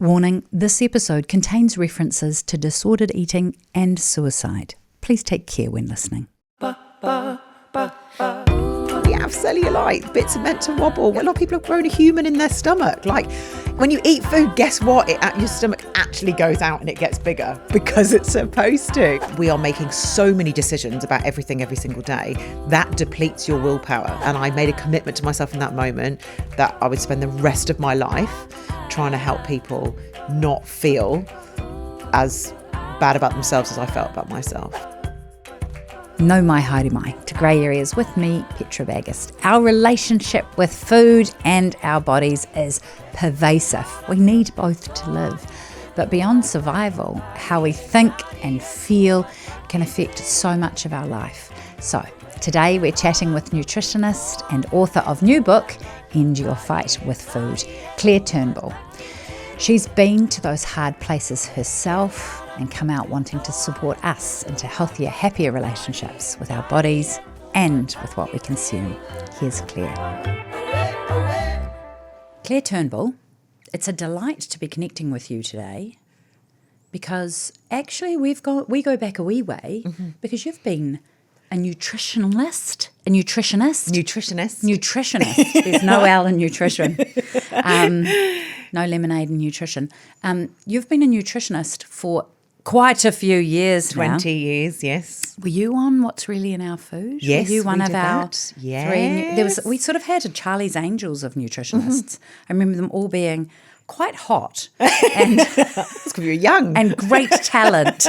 Warning, this episode contains references to disordered eating and suicide. Please take care when listening. We have cellulite, bits are meant to wobble. A lot of people have grown a human in their stomach. Like, when you eat food, guess what? Your stomach actually goes out and it gets bigger because it's supposed to. We are making so many decisions about everything every single day. That depletes your willpower. And I made a commitment to myself in that moment that I would spend the rest of my life trying to help people not feel as bad about themselves as I felt about myself. No mai haere mai to grey areas with me, Petra Bagust. Our relationship with food and our bodies is pervasive. We need both to live. But beyond survival, how we think and feel can affect so much of our life. So today we're chatting with nutritionist and author of new book, End Your Fight with Food, Turnbull. She's been to those hard places herself and come out wanting to support us into healthier, happier relationships with our bodies and with what we consume. Here's Claire. Turnbull, it's a delight to be connecting with you today because actually we go back a wee way because you've been a nutritionist. There's no L in nutrition. No lemonade in nutrition. You've been a nutritionist for quite a few years now. 20 years, yes. Were you on What's Really in Our Food? Yes, Were you one we of did our that. Yes. We sort of had a Charlie's Angels of nutritionists. I remember them all being quite hot and Because we were young. and great talent.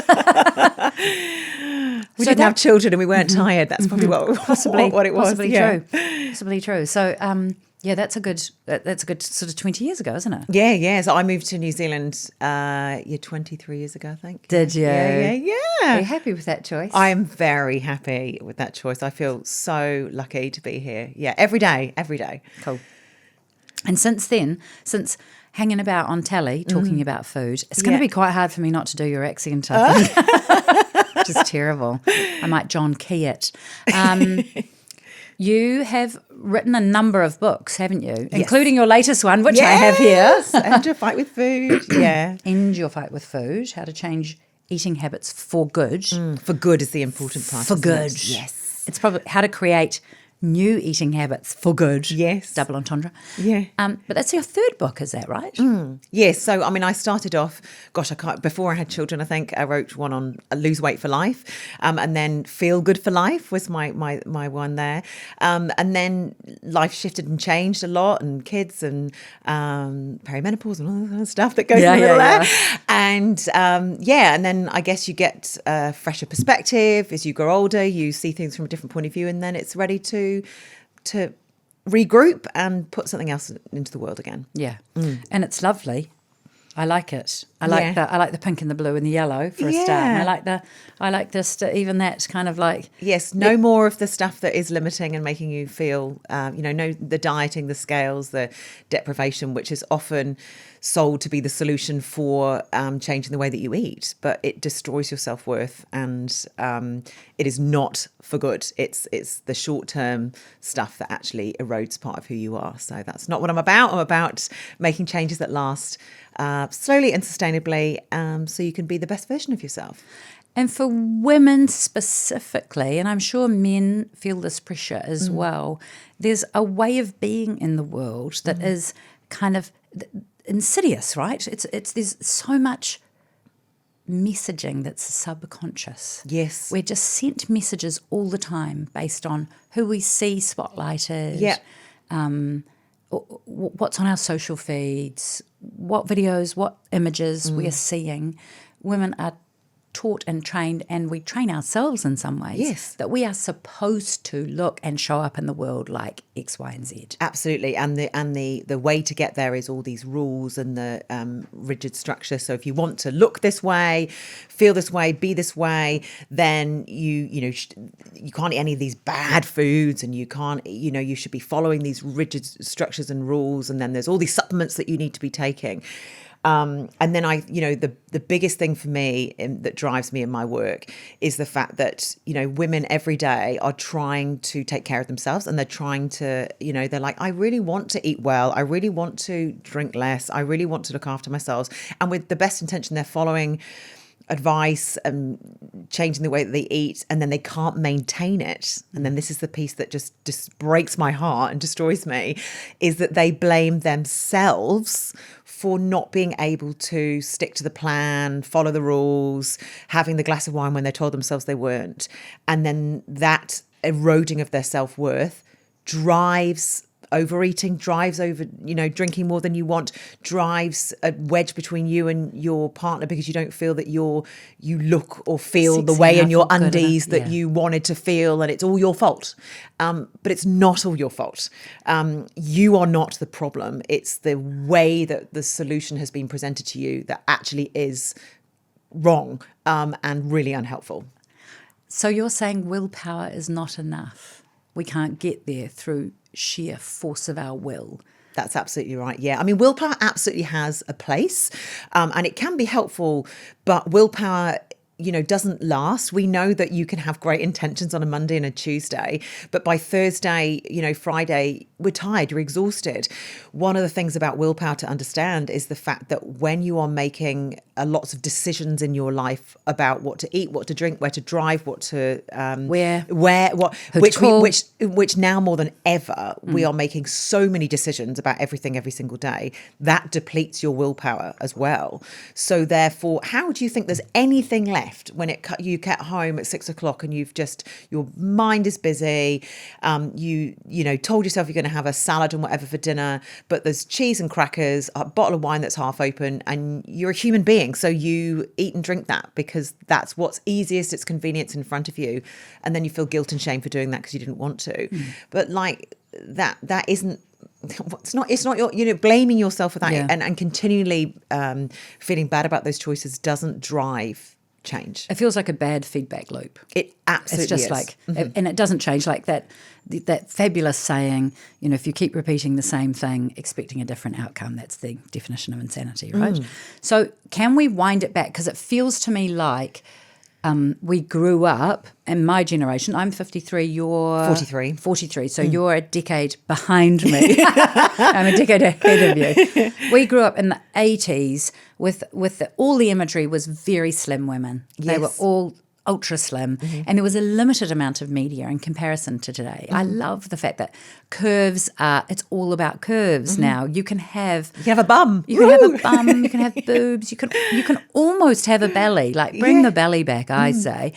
We didn't have children and we weren't tired. That's probably what it was. Possibly Yeah. true. Possibly true. So, that's a good sort of 20 years ago, isn't it? Yeah. So I moved to New Zealand 23 years ago, I think. Did you? Yeah. Are you happy with that choice? I am very happy with that choice. I feel so lucky to be here. Yeah, every day. Cool. And since then, since hanging about on telly talking about food, it's going to be quite hard for me not to do your accent, I think. Which is terrible. I might John Key it. You have written a number of books, haven't you? Yes. Including your latest one, which I have here. End Your Fight with Food. Yeah. End Your Fight with Food, How to Change Eating Habits for Good. For good is the important part. For good. It? Yes. It's probably how to create new eating habits for good. Yes. Double entendre. Yeah. But that's your third book, is that right? Yes. So, I started off, before I had children, I think I wrote one on Lose Weight for Life. And then Feel Good for Life was my one there. And then life shifted and changed a lot, and kids and perimenopause and all that kind of stuff that goes in the middle there. And and then I guess you get a fresher perspective. As you grow older, you see things from a different point of view, and then it's ready to regroup and put something else into the world again. Yeah. And it's lovely. I like it. I like the pink and the blue and the yellow for a start. And I like this even that kind of like no more of the stuff that is limiting and making you feel no, the dieting, the scales, the deprivation, which is often sold to be the solution for changing the way that you eat, but it destroys your self-worth, and it is not for good. It's the short-term stuff that actually erodes part of who you are. So that's not what I'm about. I'm about making changes that last slowly and sustainably, so you can be the best version of yourself. And for women specifically, and I'm sure men feel this pressure as well, there's a way of being in the world that is kind of insidious, right? It's there's so much messaging that's subconscious. Yes. We're just sent messages all the time based on who we see spotlighted, what's on our social feeds, what videos, what images we are seeing. Women are taught and trained, and we train ourselves in some ways, that we are supposed to look and show up in the world like X, Y, and Z. Absolutely, and the way to get there is all these rules and the rigid structure. So if you want to look this way, feel this way, be this way, then you can't eat any of these bad foods, and you can't you should be following these rigid structures and rules. And then there's all these supplements that you need to be taking. And then the biggest thing for me that drives me in my work is the fact that, women every day are trying to take care of themselves, and they're trying to, they're like, I really want to eat well. I really want to drink less. I really want to look after myself. And with the best intention, they're following advice and changing the way that they eat, and then they can't maintain it. And then this is the piece that just breaks my heart and destroys me, is that they blame themselves for not being able to stick to the plan, follow the rules, having the glass of wine when they told themselves they weren't. And then that eroding of their self-worth drives overeating, drives over, drinking more than you want, drives a wedge between you and your partner because you don't feel that you look or feel the way in your undies that you wanted to feel, and it's all your fault. But it's not all your fault. You are not the problem. It's the way that the solution has been presented to you that actually is wrong and really unhelpful. So you're saying willpower is not enough. We can't get there through sheer force of our will. That's absolutely right. Yeah. I mean, willpower absolutely has a place, and it can be helpful, but willpower, doesn't last. We know that you can have great intentions on a Monday and a Tuesday, but by Thursday, Friday, we're tired, you're exhausted. One of the things about willpower to understand is the fact that when you are making lots of decisions in your life about what to eat, what to drink, where to drive, what to which now more than ever we are making so many decisions about everything every single day, that depletes your willpower as well. So therefore, how do you think there's anything left when you get home at 6 o'clock and your mind is busy, you told yourself you're going to have a salad and whatever for dinner, but there's cheese and crackers, a bottle of wine that's half open, and you're a human being, so you eat and drink that because that's what's easiest, it's convenience in front of you, and then you feel guilt and shame for doing that because you didn't want to. But like that isn't, it's not your, blaming yourself for that and continually feeling bad about those choices doesn't drive change. It feels like a bad feedback loop. It absolutely is. It's just like, and it doesn't change, like that fabulous saying, if you keep repeating the same thing, expecting a different outcome, that's the definition of insanity, right? So can we wind it back? Because it feels to me like we grew up, in my generation, I'm 53, you're 43, so you're a decade behind me. I'm a decade ahead of you. We grew up in the 80s with all the imagery was very slim women. Yes. They were all ultra slim, and there was a limited amount of media in comparison to today. I love the fact that it's all about curves now. You can have a bum. You can have a bum, you can have boobs, you can almost have a belly, like bring the belly back, I say.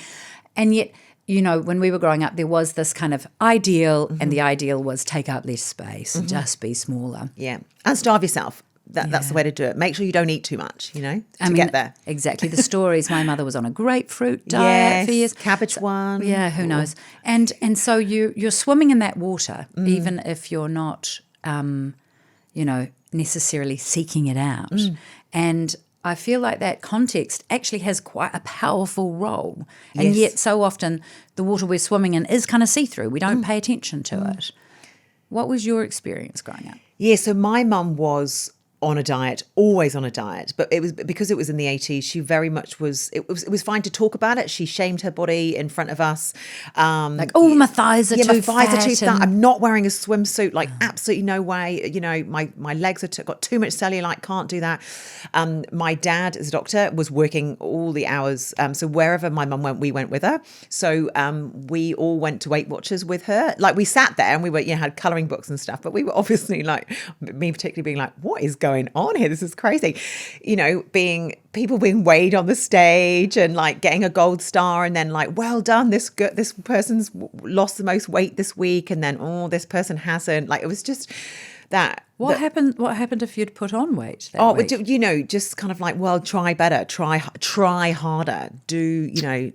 And yet, when we were growing up, there was this kind of ideal, and the ideal was take up less space, just be smaller. Yeah, and starve yourself. That's the way to do it. Make sure you don't eat too much, get there. Exactly. The stories, my mother was on a grapefruit diet for years. Cabbage one. Yeah, who knows? And so you're swimming in that water, even if you're not, necessarily seeking it out. And I feel like that context actually has quite a powerful role. And yet so often the water we're swimming in is kind of see-through. We don't pay attention to it. What was your experience growing up? Yeah, so my mum was on a diet, always on a diet, but it was because it was in the 80s. She very much was. It was fine to talk about it. She shamed her body in front of us, my thighs are too fat. I'm not wearing a swimsuit. Like absolutely no way. My legs got too much cellulite. Can't do that. My dad, as a doctor, was working all the hours. So wherever my mum went, we went with her. So we all went to Weight Watchers with her. Like we sat there and we were had colouring books and stuff. But we were obviously like, me particularly being like, what is going on here? This is crazy. People being weighed on the stage and like getting a gold star, and then like, well done, this person's lost the most weight this week, and then this person hasn't. Like it was just that. What happened if you'd put on weight? Week? Just kind of like, well, try better, try harder, do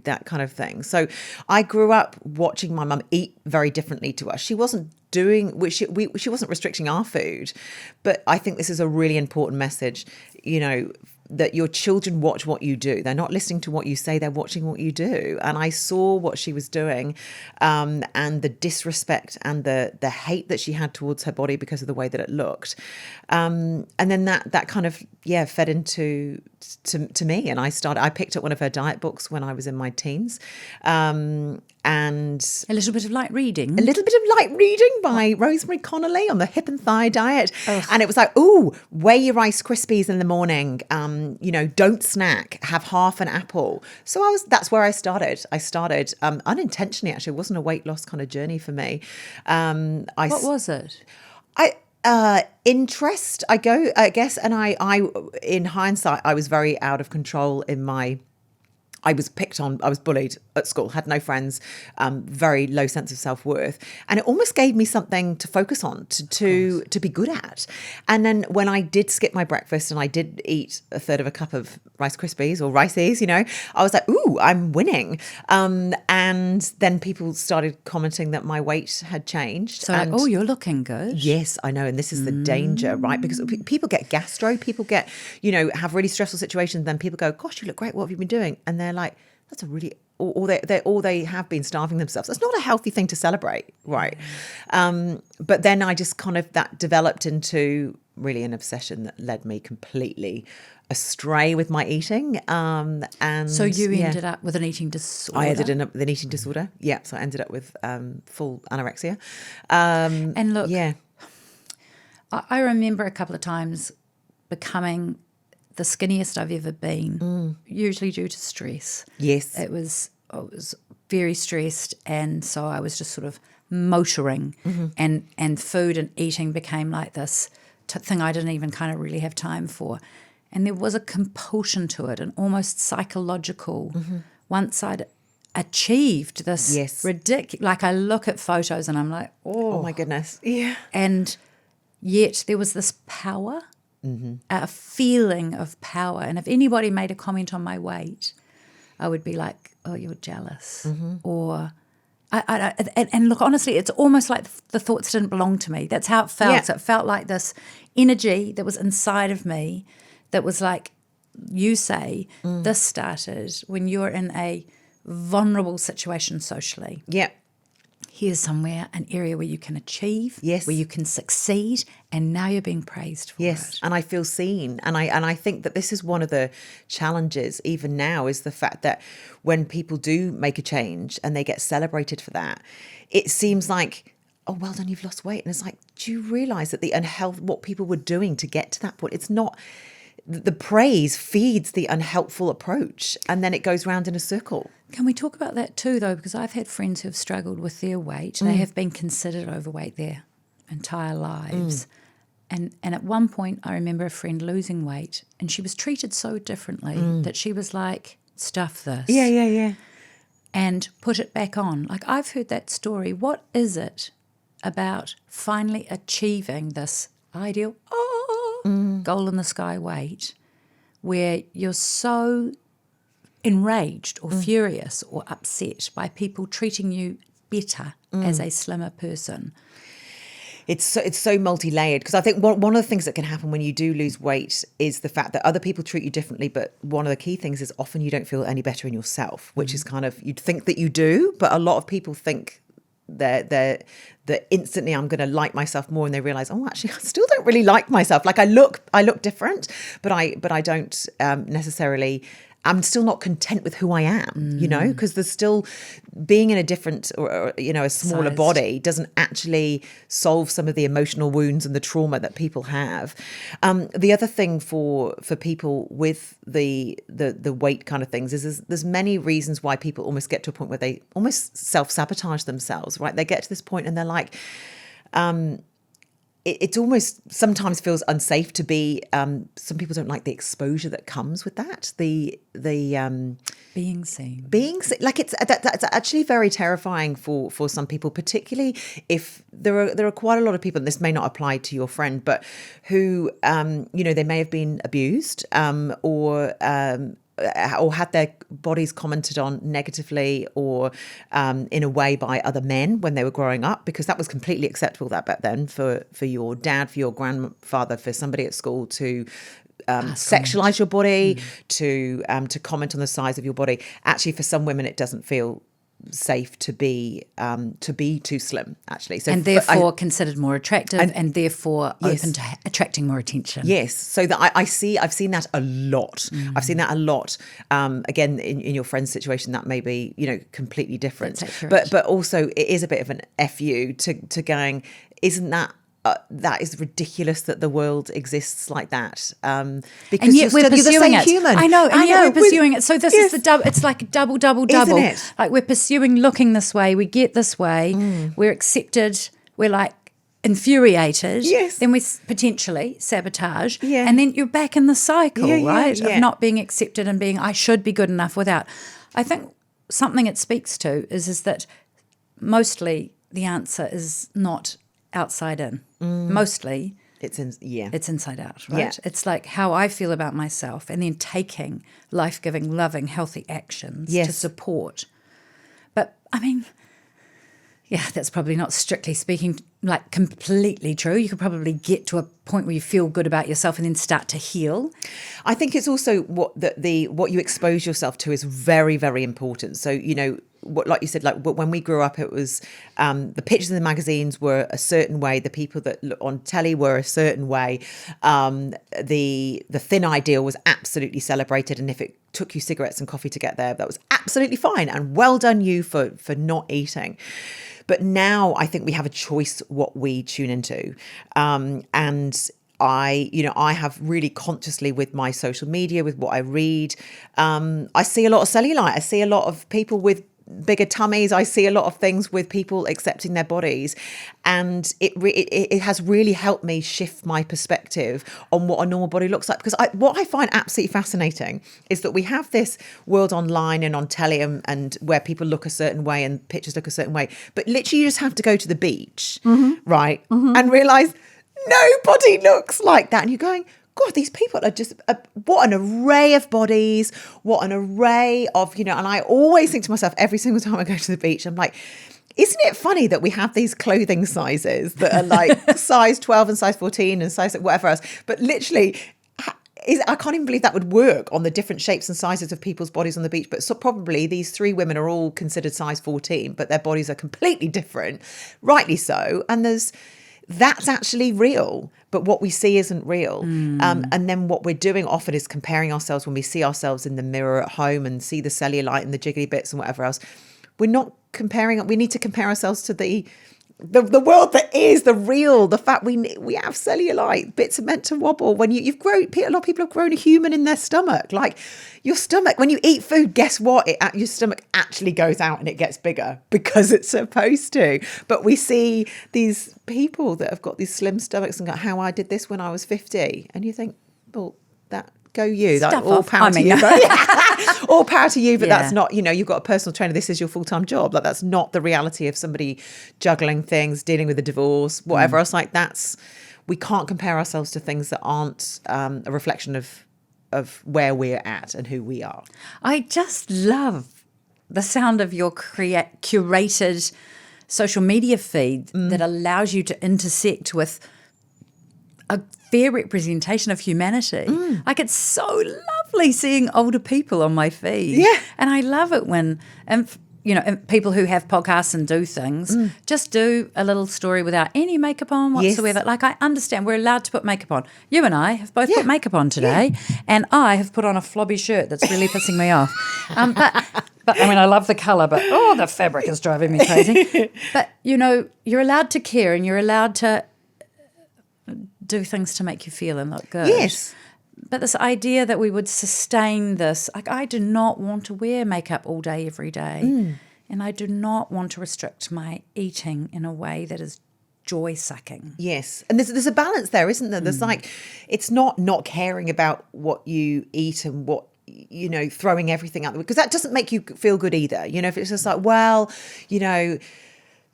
that kind of thing. So I grew up watching my mum eat very differently to us. She wasn't she wasn't restricting our food, but I think this is a really important message. that your children watch what you do. They're not listening to what you say, they're watching what you do. And I saw what she was doing, and the disrespect and the hate that she had towards her body because of the way that it looked. And then that kind of, fed into to me. And I picked up one of her diet books when I was in my teens. And A little bit of light reading. By Rosemary Connolly on the hip and thigh diet. Ugh. And it was like, weigh your Rice Krispies in the morning. Don't snack, have half an apple. So that's where I started. I started unintentionally, actually. It wasn't a weight loss kind of journey for me. What was it? Interest, I guess. And I, in hindsight, I was very out of control I was picked on, I was bullied at school, had no friends, very low sense of self-worth. And it almost gave me something to focus on, to be good at. And then when I did skip my breakfast and I did eat a third of a cup of Rice Krispies or Riceys, I was like, I'm winning. And then people started commenting that my weight had changed. So you're looking good. Yes, I know. And this is the danger, right? Because people get gastro, people get, have really stressful situations. Then people go, gosh, you look great. What have you been doing? And they're like, that's a really, or they have been starving themselves. That's not a healthy thing to celebrate, right? But then I just kind of, that developed into really an obsession that led me completely astray with my eating. And so you ended up with an eating disorder. I ended up with an eating disorder. Yeah, so I ended up with full anorexia. And look, I remember a couple of times becoming the skinniest I've ever been, usually due to stress. Yes. I was very stressed, and so I was just sort of motoring, and food and eating became like this thing I didn't even kind of really have time for. And there was a compulsion to it, and almost psychological. Once I'd achieved this ridiculous, like I look at photos and I'm like, oh my goodness. Yeah. And yet there was this power, a feeling of power. And if anybody made a comment on my weight, I would be like, oh, you're jealous. Or, and look, honestly, it's almost like the thoughts didn't belong to me. That's how it felt. Yeah. So it felt like this energy that was inside of me that was like, you say, this started when you're in a vulnerable situation socially. Yeah. Here's somewhere, an area where you can achieve, yes, where you can succeed, and now you're being praised for it. And I feel seen. And I think that this is one of the challenges even now, is the fact that when people do make a change and they get celebrated for that, it seems like, oh, well done, you've lost weight. And it's like, do you realise that the unhealth, what people were doing to get to that point, it's not, the praise feeds the unhelpful approach, and then it goes round in a circle. Can we talk about that too, though? Because I've had friends who have struggled with their weight. They have been considered overweight their entire lives. And at one point, I remember a friend losing weight, and she was treated so differently that she was like, stuff this. Yeah. And put it back on. Like, I've heard that story. What is it about finally achieving this ideal, goal in the sky weight, where you're so enraged or furious or upset by people treating you better as a slimmer person? It's so multi-layered, because I think one of the things that can happen when you do lose weight is the fact that other people treat you differently, but one of the key things is often you don't feel any better in yourself, which is kind of, you'd think that you do, but a lot of people think that instantly I'm going to like myself more, and they realize, oh, actually, I still don't really like myself. Like I look different, but I don't necessarily. I'm still not content with who I am, because there's still being in a different or a smaller Sized. body doesn't actually solve some of the emotional wounds and the trauma that people have. The other thing for people with the weight kind of things is there's many reasons why people almost get to a point where they almost self-sabotage themselves, right? They get to this point and they're like, it almost sometimes feels unsafe to be. Some people don't like the exposure that comes with that. The Being seen, like that's actually very terrifying for some people, particularly if there are quite a lot of people, and this may not apply to your friend, but who they may have been abused or had their bodies commented on negatively or in a way by other men when they were growing up, because that was completely acceptable that back then for your dad, for your grandfather, for somebody at school to sexualize your body, to comment on the size of your body. Actually, for some women, it doesn't feel safe to be too slim, actually. So and therefore considered more attractive, and therefore open to attracting more attention. Yes, so that I've seen that a lot. I've seen that a lot. Again, in your friend's situation, that may be completely different. But also, it is a bit of an FU to going. Isn't that? That is ridiculous that the world exists like that. Because and yet we're pursuing it. Human. I know, and yet we're pursuing it. So this is the double. It's like a double. Isn't it? Like we're pursuing looking this way. We get this way. We're accepted. We're like infuriated. Yes. Then we potentially sabotage. Yeah. And then you're back in the cycle, right? Yeah. Of not being accepted and being, I should be good enough without. I think something it speaks to is that mostly the answer is not outside in. Mostly it's inside out, right? Yeah. It's like how I feel about myself, and then taking life-giving, loving, healthy actions to support. But I mean, that's probably not strictly speaking like completely true. You could probably get to a point where you feel good about yourself and then start to heal. I think it's also what you expose yourself to is very, very important. So, like you said, like when we grew up, it was the pictures in the magazines were a certain way. The people that look on telly were a certain way. The thin ideal was absolutely celebrated. And if it took you cigarettes and coffee to get there, that was absolutely fine. And well done you for not eating. But now I think we have a choice what we tune into. And I have really consciously with my social media, with what I read, I see a lot of cellulite. I see a lot of people with bigger tummies. I see a lot of things with people accepting their bodies, and it has really helped me shift my perspective on what a normal body looks like. Because what I find absolutely fascinating is that we have this world online and on telly and where people look a certain way and pictures look a certain way, but literally you just have to go to the beach, right, and realize nobody looks like that, and you're going, God, these people are just, what an array of bodies, what an array of, and I always think to myself every single time I go to the beach, I'm like, isn't it funny that we have these clothing sizes that are like size 12 and size 14 and size whatever else, but literally, I can't even believe that would work on the different shapes and sizes of people's bodies on the beach. But so probably these 3 women are all considered size 14, but their bodies are completely different, rightly so. And that's actually real, but what we see isn't real. And then what we're doing often is comparing ourselves when we see ourselves in the mirror at home and see the cellulite and the jiggly bits and whatever else. We're not comparing. We need to compare ourselves to the world that is the real, the fact we have cellulite, bits are meant to wobble. When you've grown, a lot of people have grown a human in their stomach. Like your stomach, when you eat food, guess what? Your stomach actually goes out and it gets bigger because it's supposed to. But we see these people that have got these slim stomachs and go, how I did this when I was 50. And you think, well, that go you. That all power to you. All power to you, but that's not, you've got a personal trainer. This is your full-time job. Like that's not the reality of somebody juggling things, dealing with a divorce, whatever else. Like we can't compare ourselves to things that aren't a reflection of where we're at and who we are. I just love the sound of your curated social media feed that allows you to intersect with a fair representation of humanity. Like it's so lovely seeing older people on my feed. Yeah. And I love it when, people who have podcasts and do things just do a little story without any makeup on whatsoever. Yes. Like I understand we're allowed to put makeup on. You and I have both put makeup on today, and I have put on a flobby shirt that's really pissing me off. But I mean, I love the colour, but the fabric is driving me crazy. But, you're allowed to care and you're allowed to do things to make you feel and look good. Yes. But this idea that we would sustain this, like I do not want to wear makeup all day, every day. And I do not want to restrict my eating in a way that is joy-sucking. Yes. And there's a balance there, isn't there? There's it's not caring about what you eat and what, throwing everything out the way, because that doesn't make you feel good either. If it's just like, well,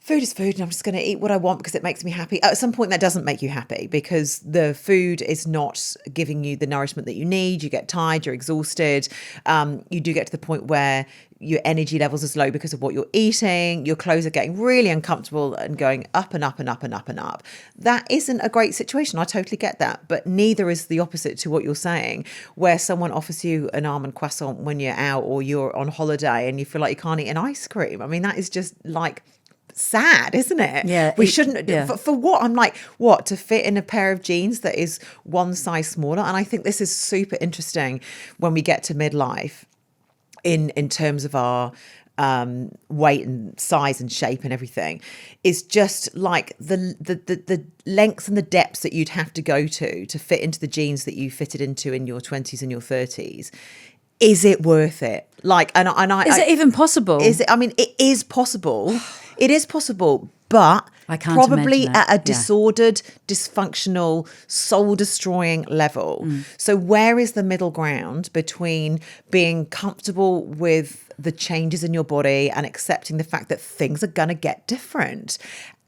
food is food and I'm just going to eat what I want because it makes me happy. At some point that doesn't make you happy because the food is not giving you the nourishment that you need. You get tired, you're exhausted. You do get to the point where your energy levels is low because of what you're eating. Your clothes are getting really uncomfortable and going up and up and up and up and up. That isn't a great situation. I totally get that. But neither is the opposite to what you're saying, where someone offers you an almond croissant when you're out or you're on holiday and you feel like you can't eat an ice cream. I mean, that is just like sad, isn't it? Yeah. We shouldn't, for what? I'm like, what? To fit in a pair of jeans that is one size smaller? And I think this is super interesting when we get to midlife in terms of our weight and size and shape and everything, is just like the lengths and the depths that you'd have to go to fit into the jeans that you fitted into in your 20s and your 30s. Is it worth it? Like, and is it even possible? Is it? I mean, it is possible. It is possible, but I can't probably imagine at a it. disordered, dysfunctional, soul-destroying level. So where is the middle ground between being comfortable with the changes in your body and accepting the fact that things are going to get different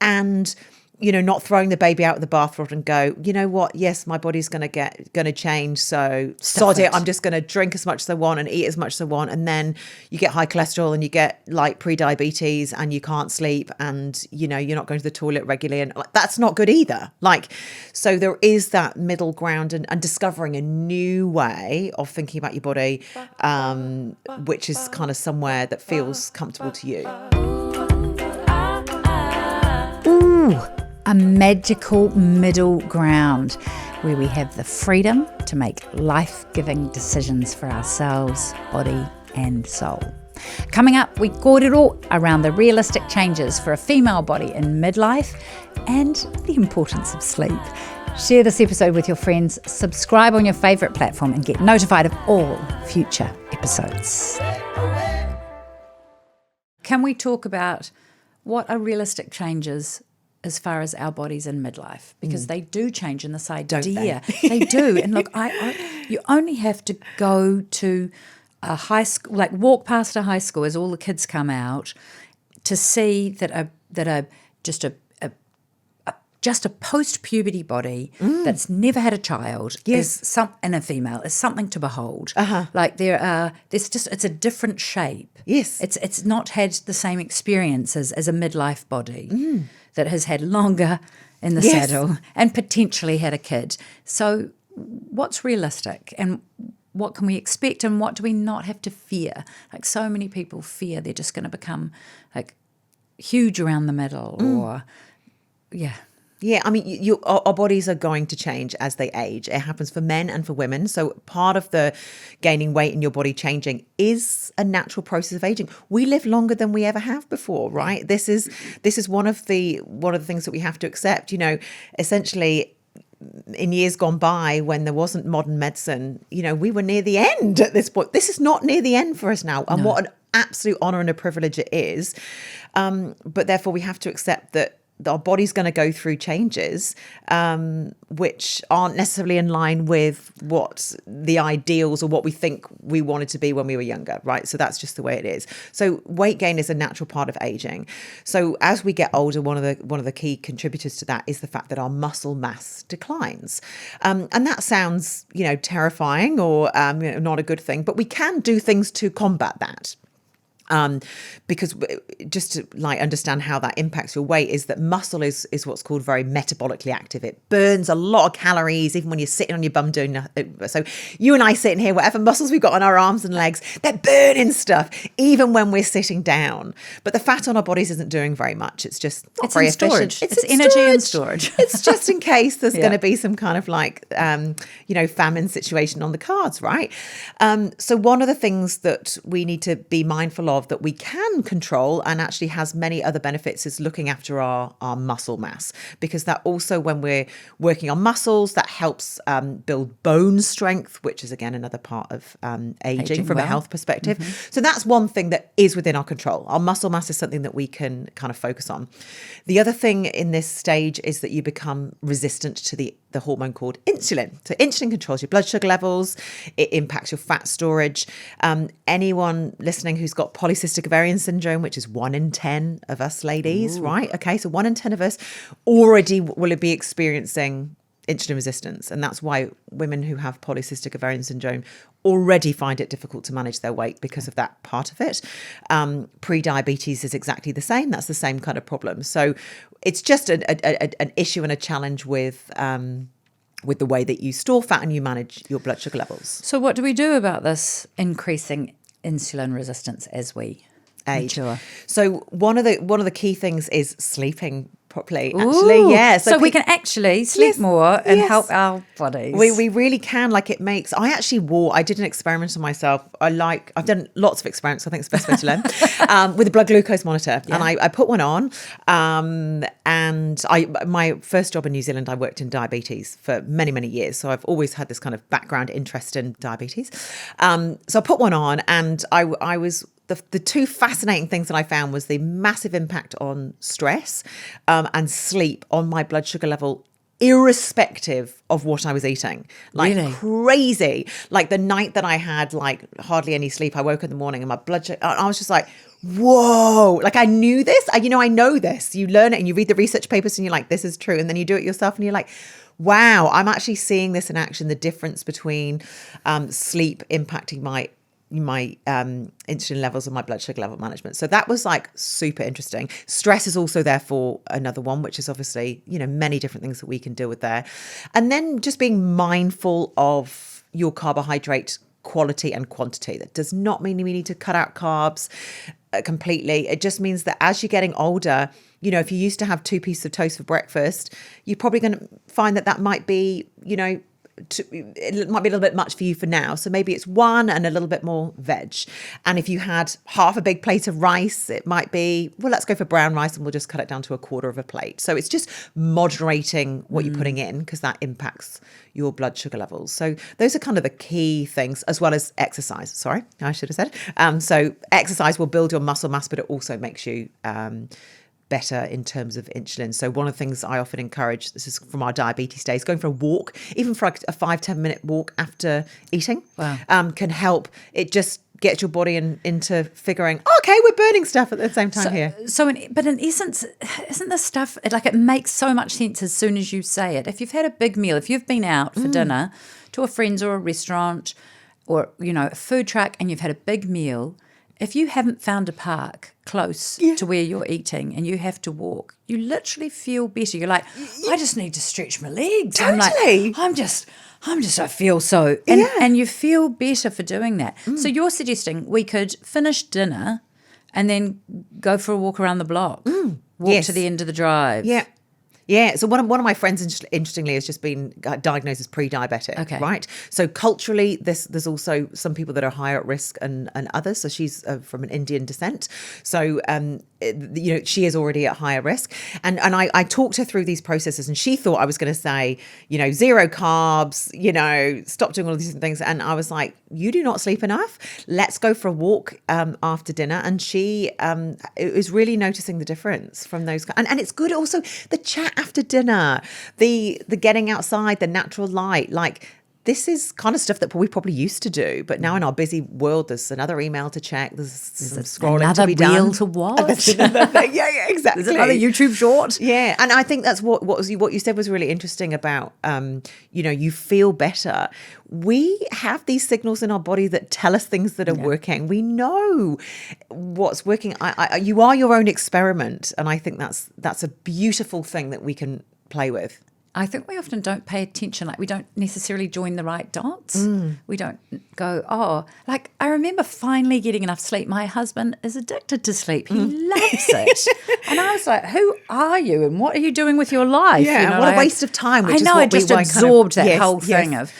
and, you know, not throwing the baby out with the bathwater and go, you know what? Yes, my body's going to change. So sod it. I'm just going to drink as much as I want and eat as much as I want. And then you get high cholesterol and you get like pre-diabetes and you can't sleep and, you know, you're not going to the toilet regularly. And like, that's not good either. Like, so there is that middle ground and discovering a new way of thinking about your body, which is kind of somewhere that feels comfortable to you. Ooh. A magical middle ground where we have the freedom to make life-giving decisions for ourselves, body and soul. Coming up, we kōrero around the realistic changes for a female body in midlife and the importance of sleep. Share this episode with your friends, subscribe on your favourite platform and get notified of all future episodes. Can we talk about what are realistic changes as far as our bodies in midlife? Because they do change in this idea. Don't they? They do. And look, you only have to go to a high school, like walk past a high school as all the kids come out to see that just a post-puberty body that's never had a child and a female is something to behold. Like it's a different shape. Yes. It's not had the same experiences as a midlife body that has had longer in the saddle and potentially had a kid. So what's realistic and what can we expect and what do we not have to fear? Like so many people fear they're just going to become like huge around the middle or Yeah, I mean, our bodies are going to change as they age. It happens for men and for women. So part of the gaining weight in your body changing is a natural process of aging. We live longer than we ever have before, right? This is one of the things that we have to accept. You know, essentially, in years gone by when there wasn't modern medicine, you know, we were near the end at this point. This is not near the end for us now. And what an absolute honour and a privilege it is. But therefore, we have to accept that our body's going to go through changes which aren't necessarily in line with what the ideals or what we think we wanted to be when we were younger, right? So that's just the way it is. So weight gain is a natural part of aging. So as we get older, one of the key contributors to that is the fact that our muscle mass declines. And that sounds, you know, terrifying or not a good thing, but we can do things to combat that. Because just to like understand how that impacts your weight is that muscle is what's called very metabolically active. It burns a lot of calories even when you're sitting on your bum doing nothing. So you and I sitting here, whatever muscles we've got on our arms and legs, they're burning stuff even when we're sitting down. But the fat on our bodies isn't doing very much. It's just not very efficient. It's energy and storage. It's just in case there's going to be some kind of like famine situation on the cards, right? So one of the things that we need to be mindful of that we can control and actually has many other benefits is looking after our muscle mass, because that also, when we're working on muscles, that helps build bone strength, which is again another part of aging from a health perspective. So that's one thing that is within our control. Our muscle mass is something that we can kind of focus on. The other thing in this stage is that you become resistant to the the hormone called insulin. So insulin controls your blood sugar levels. It impacts your fat storage. Anyone listening who's got polycystic ovarian syndrome, which is 1 in 10 of us ladies, right? Okay, so 1 in 10 of us already will be experiencing insulin resistance. And that's why women who have polycystic ovarian syndrome already find it difficult to manage their weight because of that part of it. Pre-diabetes is exactly the same. That's the same kind of problem. So it's just an issue and a challenge with the way that you store fat and you manage your blood sugar levels. So what do we do about this increasing insulin resistance as we age? Mature? So one of the key things is sleeping properly. Actually, yeah. So we can actually sleep more and help our bodies. We really can. Like it makes. I did an experiment on myself. I've done lots of experiments. I think it's the best way to learn with a blood glucose monitor, and I put one on. And my first job in New Zealand, I worked in diabetes for many years. So I've always had this kind of background interest in diabetes. So I put one on, and I was. The two fascinating things that I found was the massive impact on stress and sleep on my blood sugar level, irrespective of what I was eating. Like really? Crazy. Like the night that I had like hardly any sleep, I woke in the morning and my blood sugar, I was just like, whoa, like I knew this. I know this. You learn it and you read the research papers and you're like, this is true. And then you do it yourself and you're like, wow, I'm actually seeing this in action, the difference between sleep impacting my insulin levels and my blood sugar level management. So that was like super interesting. Stress is also therefore another one, which is obviously, many different things that we can deal with there. And then just being mindful of your carbohydrate quality and quantity. That does not mean we need to cut out carbs completely. It just means that as you're getting older, if you used to have 2 pieces of toast for breakfast, you're probably going to find that might be, it might be a little bit much for you for now. So maybe it's 1 and a little bit more veg. And if you had half a big plate of rice, it might be, well, let's go for brown rice and we'll just cut it down to a quarter of a plate. So it's just moderating what you're putting in because that impacts your blood sugar levels. So those are kind of the key things, as well as exercise. Sorry, I should have said. So exercise will build your muscle mass, but it also makes you better in terms of insulin. So one of the things I often encourage, this is from our diabetes days, going for a walk, even for like a 5-10 minute walk after eating, can help. It just gets your body into figuring, okay, we're burning stuff at the same time here. But in essence, isn't this stuff, it makes so much sense as soon as you say it. If you've had a big meal, if you've been out for dinner to a friend's or a restaurant or, a food truck and you've had a big meal, if you haven't found a park close to where you're eating and you have to walk, you literally feel better. You're like, I just need to stretch my legs. Totally. I feel so. And you feel better for doing that. So you're suggesting we could finish dinner and then go for a walk around the block, walk to the end of the drive. Yeah, so one of my friends, interestingly, has just been diagnosed as pre-diabetic, okay. Right? So culturally, there's also some people that are higher at risk and others. So she's from an Indian descent. So, she is already at higher risk. And I talked her through these processes and she thought I was going to say, 0 carbs, stop doing all of these things. And I was like, you do not sleep enough. Let's go for a walk after dinner. And she is really noticing the difference from those. And it's good also, the chat after dinner, the getting outside, the natural light, like this is kind of stuff that we probably used to do, but now in our busy world, there's another email to check, there's some scrolling to be done. Another reel to watch. Yeah, exactly. There's another YouTube short. Yeah, and I think that's what you said was really interesting about, you feel better. We have these signals in our body that tell us things that are working. We know what's working. You are your own experiment, and I think that's a beautiful thing that we can play with. I think we often don't pay attention, like we don't necessarily join the right dots. We don't go, I remember finally getting enough sleep. My husband is addicted to sleep. He loves it. And I was like, who are you and what are you doing with your life? Yeah, what a waste of time. I know, I just absorbed that whole thing of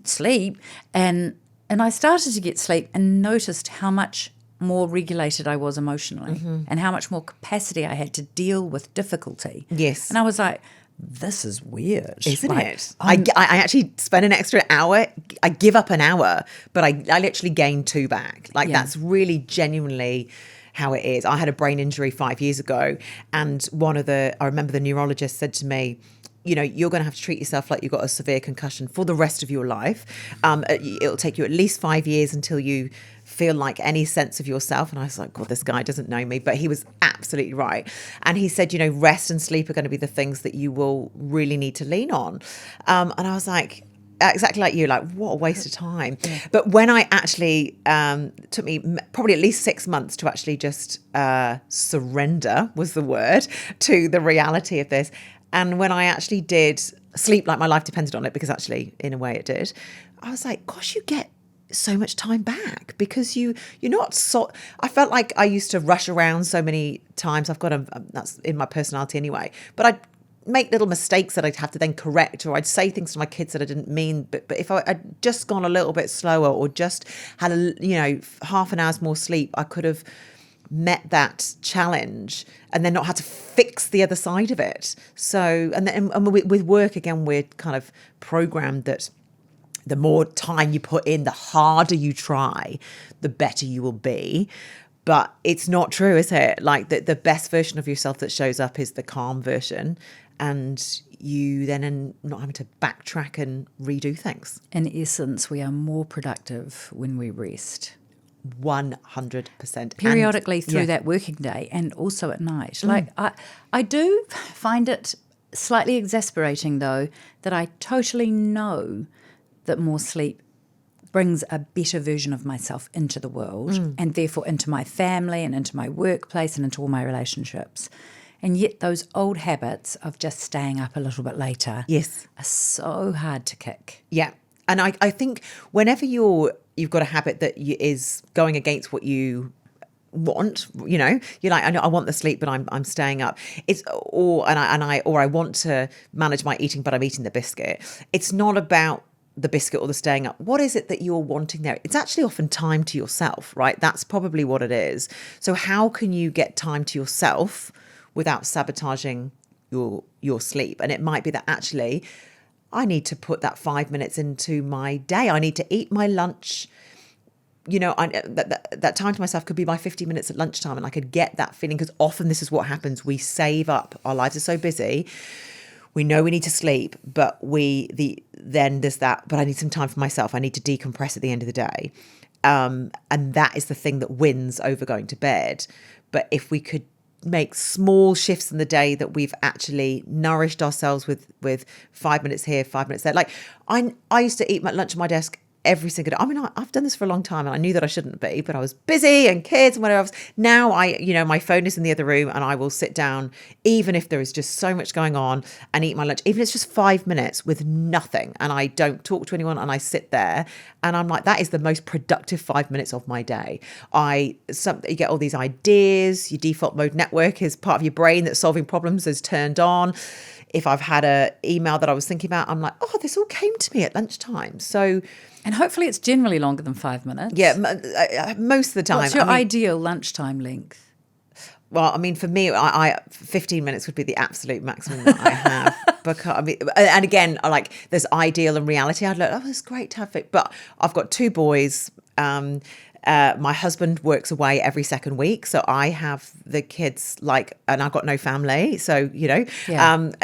sleep. And I started to get sleep and noticed how much more regulated I was emotionally and how much more capacity I had to deal with difficulty. Yes. And I was like, this is weird. Isn't it? I actually spend an extra hour. I give up an hour, but I literally gain 2 back. That's really genuinely how it is. I had a brain injury 5 years ago, and I remember the neurologist said to me, you're going to have to treat yourself like you've got a severe concussion for the rest of your life. It'll take you at least 5 years until you feel like any sense of yourself. And I was like, God, this guy doesn't know me, but he was absolutely right. And he said, rest and sleep are going to be the things that you will really need to lean on. And I was like, exactly like you, like, what a waste of time. Yeah. But when I actually, took me probably at least 6 months to actually just surrender was the word to the reality of this. And when I actually did sleep like my life depended on it, because actually in a way it did, I was like, gosh, you get so much time back because you're not so. I felt like I used to rush around so many times. That's in my personality anyway, but I'd make little mistakes that I'd have to then correct, or I'd say things to my kids that I didn't mean. But if I'd just gone a little bit slower, or just had half an hour's more sleep, I could have met that challenge and then not had to fix the other side of it. So, and with work again, we're kind of programmed that the more time you put in, the harder you try, the better you will be. But it's not true, is it? Like the best version of yourself that shows up is the calm version, and you then are not having to backtrack and redo things. In essence, we are more productive when we rest. 100%. Periodically through that working day and also at night. Like I do find it slightly exasperating, though, that I totally know that more sleep brings a better version of myself into the world and therefore into my family and into my workplace and into all my relationships. And yet those old habits of just staying up a little bit later are so hard to kick. Yeah. And I think whenever you've got a habit that is going against what you want, you're like, I know I want the sleep, but I'm staying up. I want to manage my eating, but I'm eating the biscuit. It's not about the biscuit or the staying up. What is it that you're wanting there? It's actually often time to yourself, right? That's probably what it is. So how can you get time to yourself without sabotaging your sleep? And it might be that actually I need to put that 5 minutes into my day. I need to eat my lunch. That time to myself could be my 50 minutes at lunchtime, and I could get that feeling, because often this is what happens. We save up. Our lives are so busy. We know we need to sleep, but then there's that, but I need some time for myself. I need to decompress at the end of the day. And that is the thing that wins over going to bed. But if we could make small shifts in the day that we've actually nourished ourselves with 5 minutes here, 5 minutes there. Like I used to eat my lunch at my desk every single day. I mean, I've done this for a long time, and I knew that I shouldn't be, but I was busy and kids and whatever else. Now my phone is in the other room, and I will sit down, even if there is just so much going on, and eat my lunch, even if it's just 5 minutes with nothing, and I don't talk to anyone, and I sit there, and I'm like, that is the most productive 5 minutes of my day. You get all these ideas. Your default mode network is part of your brain that's solving problems is turned on. If I've had an email that I was thinking about, I'm like, oh, this all came to me at lunchtime. So, and hopefully it's generally longer than 5 minutes. Yeah, most of the time. What's your ideal lunchtime length? Well, I mean, for me, 15 minutes would be the absolute maximum that I have. Because and again, like there's ideal and reality. I'd look, it's great to have it, but I've got 2 boys. My husband works away every second week, so I have the kids and I've got no family, so and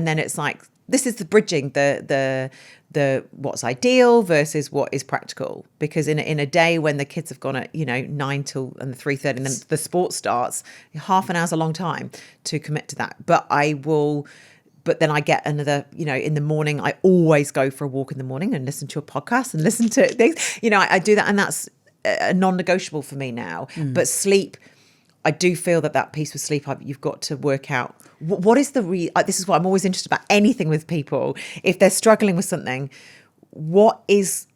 then it's like this is the bridging the what's ideal versus what is practical, because in a day when the kids have gone at 9 till and 3:30 and then the sport starts, half an hour's a long time to commit to that. But then I get another, in the morning, I always go for a walk in the morning and listen to a podcast and listen to things. I do that, and that's a non-negotiable for me now. But sleep, I do feel that piece with sleep, you've got to work out what is this is what I'm always interested about anything with people. If they're struggling with something, what's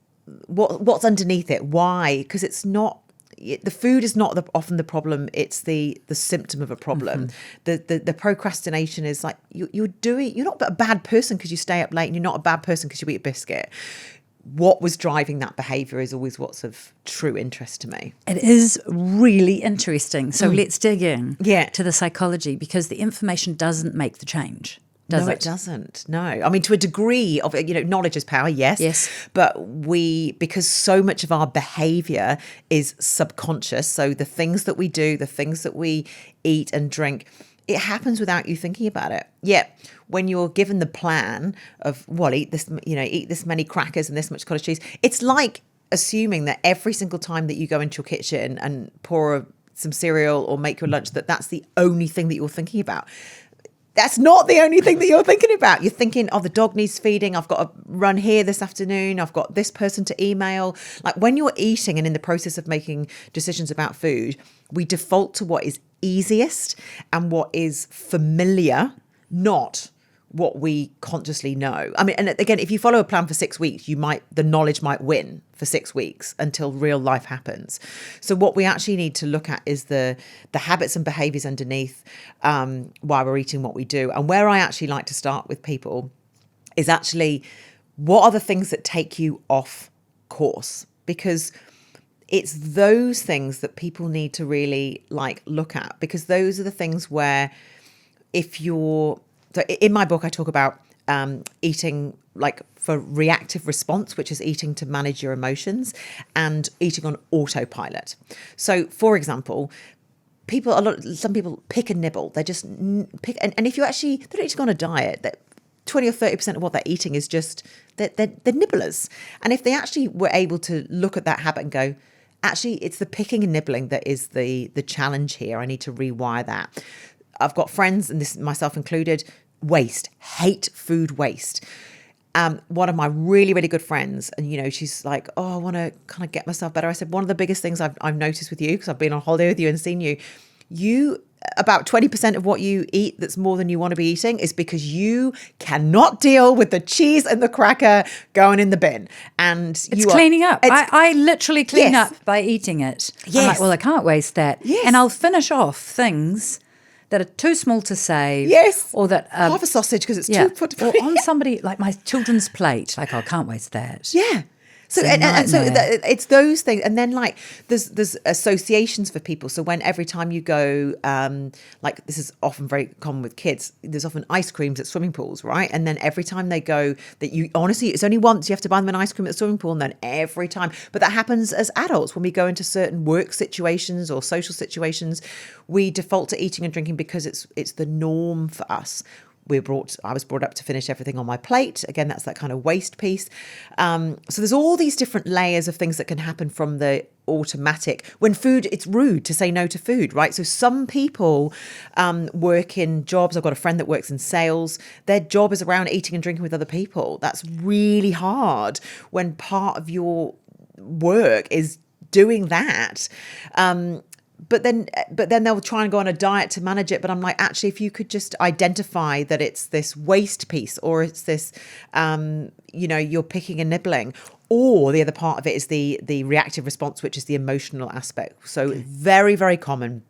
underneath it? Why? Because it's not, the food is not often the problem. It's the symptom of a problem. The procrastination is like you're not a bad person because you stay up late, and you're not a bad person because you eat a biscuit. What was driving that behaviour is always what's of true interest to me. It is really interesting. So let's dig in to the psychology, because the information doesn't make the change. Does it doesn't. No. I mean, to a degree of, knowledge is power, yes. But because so much of our behaviour is subconscious, so the things that we do, the things that we eat and drink, it happens without you thinking about it. Yet when you're given the plan of, well, eat this many crackers and this much cottage cheese, it's like assuming that every single time that you go into your kitchen and pour some cereal or make your lunch, that's the only thing that you're thinking about. That's not the only thing that you're thinking about. You're thinking, oh, the dog needs feeding. I've got to run here this afternoon. I've got this person to email. Like when you're eating and in the process of making decisions about food, we default to what is easiest and what is familiar, not what we consciously know. I mean, and again, if you follow a plan for 6 weeks, the knowledge might win for 6 weeks until real life happens. So what we actually need to look at is the habits and behaviors underneath why we're eating what we do. And where I actually like to start with people is actually, what are the things that take you off course? Because it's those things that people need to really look at, because those are the things where so in my book, I talk about eating for reactive response, which is eating to manage your emotions, and eating on autopilot. So, for example, some people pick and nibble. They just pick, and if you actually, they don't eat on a diet, that 20 or 30% of what they're eating is just they're nibblers. And if they actually were able to look at that habit and go, actually, it's the picking and nibbling that is the challenge here. I need to rewire that. I've got friends, and this myself included, hate food waste. One of my really, really good friends, and she's like, oh, I want to kind of get myself better. I said, one of the biggest things I've noticed with you, because I've been on holiday with you and seen you about 20% of what you eat that's more than you want to be eating is because you cannot deal with the cheese and the cracker going in the bin. And it's cleaning up. I literally clean up by eating it. Yes. I'm like, well, I can't waste that. Yes. And I'll finish off things that are too small to save. Yes. Or that half a sausage because it's too put. Or on somebody, like my children's plate. Like, I can't waste that. Yeah. So and so it's those things, and then there's associations for people. So when every time you go, this is often very common with kids. There's often ice creams at swimming pools, right? And then every time they go, that you honestly, it's only once you have to buy them an ice cream at the swimming pool, and then every time. But that happens as adults when we go into certain work situations or social situations. We default to eating and drinking because it's the norm for us. I was brought up to finish everything on my plate. Again, that's that kind of waste piece. So there's all these different layers of things that can happen from the automatic. When food, it's rude to say no to food, right? So some people work in jobs. I've got a friend that works in sales. Their job is around eating and drinking with other people. That's really hard when part of your work is doing that. But then they'll try and go on a diet to manage it. But I'm like, actually, if you could just identify that it's this waste piece, or it's this, you're picking and nibbling, or the other part of it is the reactive response, which is the emotional aspect. So very, very common.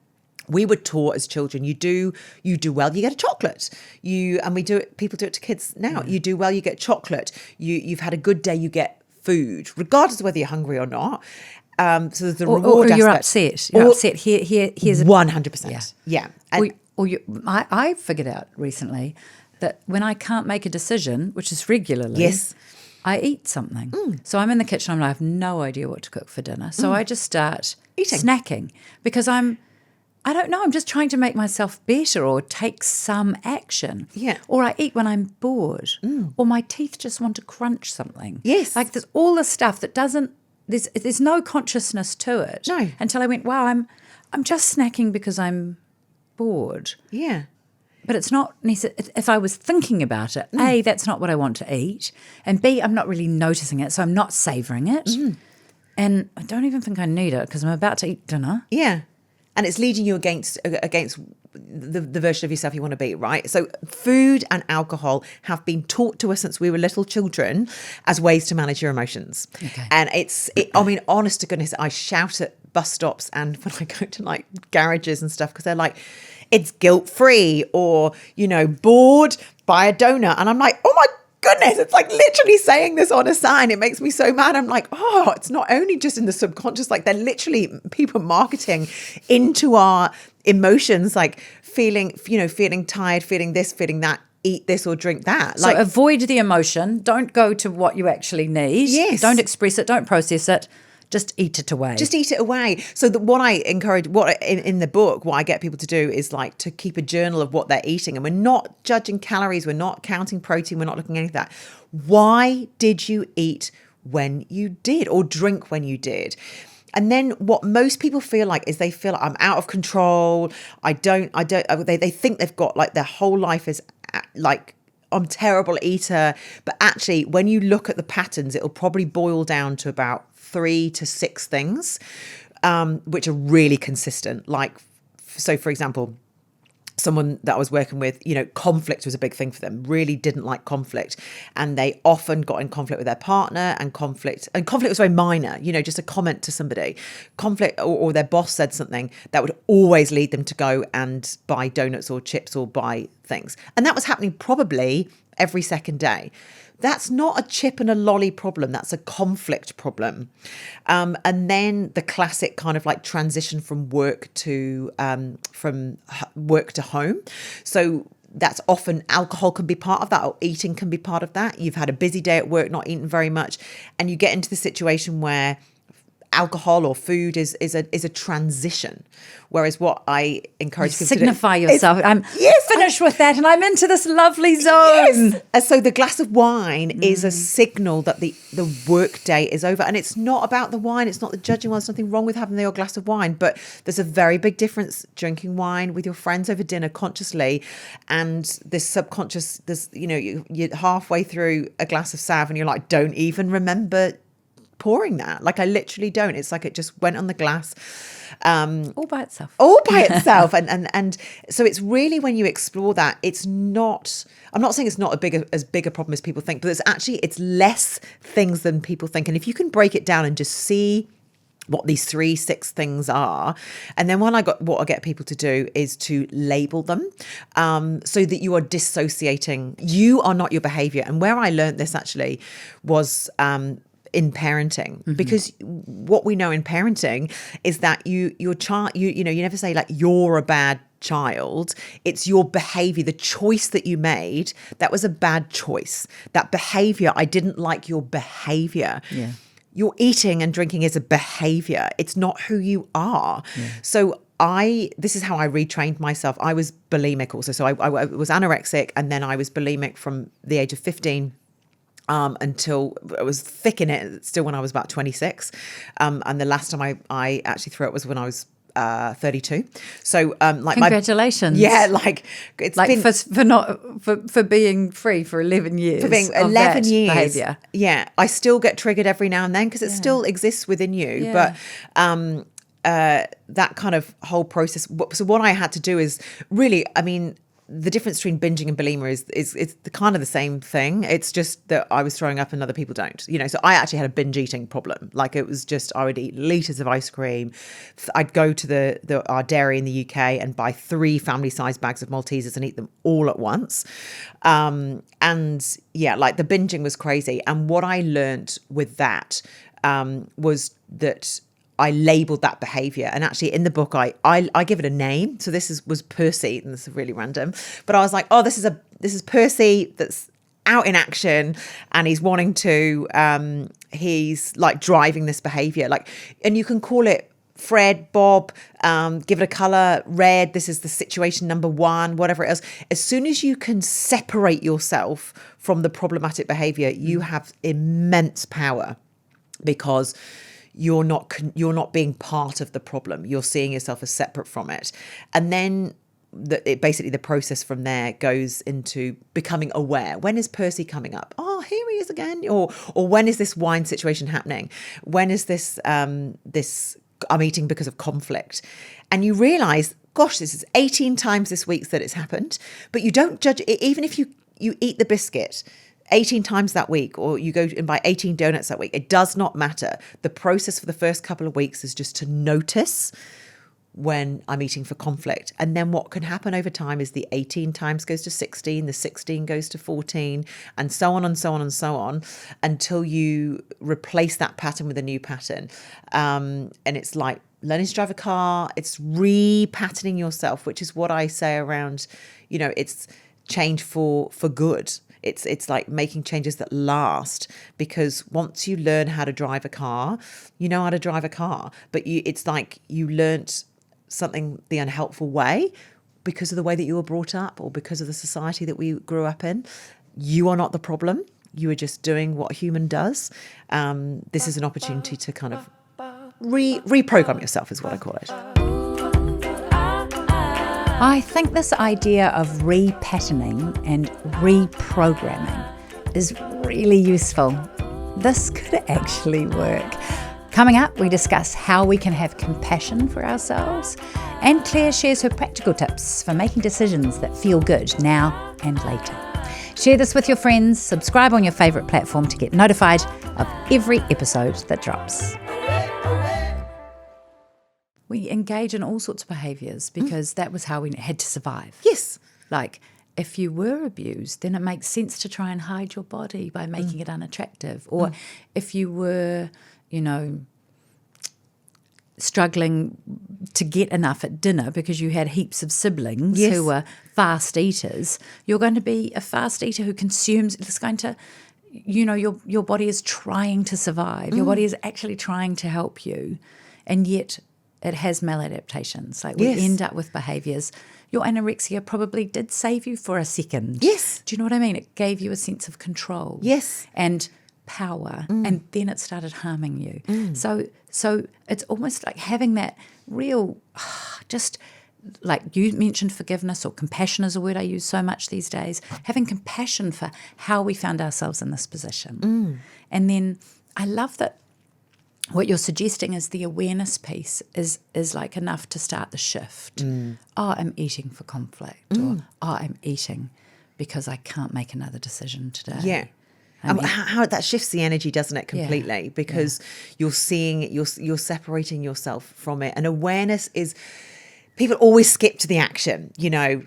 We were taught as children, you do well, you get a chocolate. And we do it. People do it to kids now. You do well, you get chocolate. You've had a good day, you get food, regardless of whether you're hungry or not. So there's the reward or you're aspect. upset. You're upset. Here's 100%. Yeah. I figured out recently that when I can't make a decision, which is regularly, yes, I eat something. So I'm in the kitchen. I have no idea what to cook for dinner. So I just start snacking because I don't know. I'm just trying to make myself better or take some action. Yeah. Or I eat when I'm bored, or my teeth just want to crunch something. Yes. Like there's all this stuff that doesn't. There's no consciousness to it. No. Until I went, wow, I'm just snacking because I'm bored. Yeah. But it's not necessarily, if I was thinking about it, A, that's not what I want to eat, and B, I'm not really noticing it, so I'm not savouring it. And I don't even think I need it because I'm about to eat dinner. Yeah. And it's leading you against the version of yourself you want to be, right? So food and alcohol have been taught to us since we were little children as ways to manage your emotions. Okay. And I mean, honest to goodness, I shout at bus stops and when I go to garages and stuff because they're like, it's guilt-free, or, bored, buy a donut. And I'm like, oh my goodness, it's literally saying this on a sign. It makes me so mad. I'm like, oh, it's not only just in the subconscious, they're literally people marketing into our emotions, feeling tired, feeling this, feeling that, eat this or drink that. So avoid the emotion. Don't go to what you actually need. Yes. Don't express it. Don't process it. Just eat it away. Just eat it away. So what I encourage, in the book, what I get people to do is like to keep a journal of what they're eating. And we're not judging calories. We're not counting protein. We're not looking at any of that. Why did you eat when you did, or drink when you did? And then what most people feel like is they feel like I'm out of control. They think they've got like their whole life is like, I'm a terrible eater. But actually, when you look at the patterns, it'll probably boil down to about 3 to 6 things, which are really consistent. Like, so for example, someone that I was working with, conflict was a big thing for them, really didn't like conflict. And they often got in conflict with their partner, and conflict was very minor, just a comment to somebody. Conflict or their boss said something that would always lead them to go and buy donuts or chips or buy things. And that was happening probably every second day. That's not a chip and a lolly problem. That's a conflict problem. And then the classic kind of like transition from work to home. So that's often alcohol can be part of that, or eating can be part of that. You've had a busy day at work, not eaten very much, and you get into the situation where alcohol or food is a transition. Whereas what I encourage people signify to do yourself. I'm finished with that, and I'm into this lovely zone. Yes. And so the glass of wine is a signal that the work day is over. And it's not about the wine. It's not the judging wine. There's nothing wrong with having your glass of wine. But there's a very big difference drinking wine with your friends over dinner consciously, and this subconscious, you're halfway through a glass of Sav and you're like, don't even remember pouring that. Like, I literally don't. It's like it just went on the glass. All by itself. And so it's really, when you explore that, I'm not saying it's not as big a problem as people think, but it's less things than people think. And if you can break it down and just see what these 3-6 things are, and then what I get people to do is to label them, so that you are dissociating. You are not your behavior. And where I learned this actually was in parenting, because what we know in parenting is that your child, you never say like you're a bad child. It's your behavior, the choice that you made, that was a bad choice. That behavior, I didn't like your behavior. Yeah. Your eating and drinking is a behavior. It's not who you are. Yeah. So this is how I retrained myself. I was bulimic also. So I was anorexic, and then I was bulimic from the age of 15 until I was thick in it still when I was about 26. And the last time I actually threw up was when I was 32. So congratulations. It's like been, for being free for 11 years. For being 11 years. Behavior. Yeah. I still get triggered every now and then because it still exists within you. Yeah. But that kind of whole process. So what I had to do is really, the difference between binging and bulimia is kind of the same thing. It's just that I was throwing up and other people don't. So I actually had a binge eating problem. Like, it was just, I would eat liters of ice cream. I'd go to our dairy in the UK and buy 3 family-sized bags of Maltesers and eat them all at once. And yeah, like the binging was crazy. And what I learned with that was that I labeled that behavior. And actually in the book, I give it a name. So this was Percy, and this is really random, but I was like, oh, this is Percy that's out in action, and he's wanting to, he's like driving this behavior. Like, and you can call it Fred, Bob, give it a color, red. This is the situation number 1, whatever it is. As soon as you can separate yourself from the problematic behavior, you have immense power, because you're not being part of the problem. You're seeing yourself as separate from it. And then basically the process from there goes into becoming aware. When is Percy coming up? Oh, here he is again. Or when is this wine situation happening? When is this I'm eating because of conflict? And you realize, gosh, this is 18 times this week that it's happened, but you don't judge it. Even if you eat the biscuit 18 times that week, or you go and buy 18 donuts that week, it does not matter. The process for the first couple of weeks is just to notice when I'm eating for conflict. And then what can happen over time is the 18 times goes to 16, the 16 goes to 14, and so on and so on and so on, until you replace that pattern with a new pattern. And it's like learning to drive a car. It's re-patterning yourself, which is what I say around, it's change for good. It's like making changes that last, because once you learn how to drive a car, you know how to drive a car, but it's like you learnt something the unhelpful way because of the way that you were brought up or because of the society that we grew up in. You are not the problem. You are just doing what a human does. This is an opportunity to kind of reprogram yourself, is what I call it. I think this idea of repatterning and reprogramming is really useful. This could actually work. Coming up, we discuss how we can have compassion for ourselves, and Claire shares her practical tips for making decisions that feel good now and later. Share this with your friends, subscribe on your favourite platform to get notified of every episode that drops. We engage in all sorts of behaviours because that was how we had to survive. Yes. Like, if you were abused, then it makes sense to try and hide your body by making it unattractive. Or if you were, struggling to get enough at dinner because you had heaps of siblings who were fast eaters, you're going to be a fast eater who consumes. It's going to, your body is trying to survive. Your body is actually trying to help you, and yet it has maladaptations. Like, we end up with behaviours. Your anorexia probably did save you for a second. Yes. Do you know what I mean? It gave you a sense of control. Yes. And power, and then it started harming you. So it's almost like having that real, just like you mentioned, forgiveness, or compassion is a word I use so much these days, having compassion for how we found ourselves in this position. And then I love that what you're suggesting is the awareness piece is like enough to start the shift. Oh, I'm eating for conflict, or I'm eating because I can't make another decision today. Yeah. How that shifts the energy, doesn't it, completely? Because you're seeing it, you're separating yourself from it. And awareness is, people always skip to the action,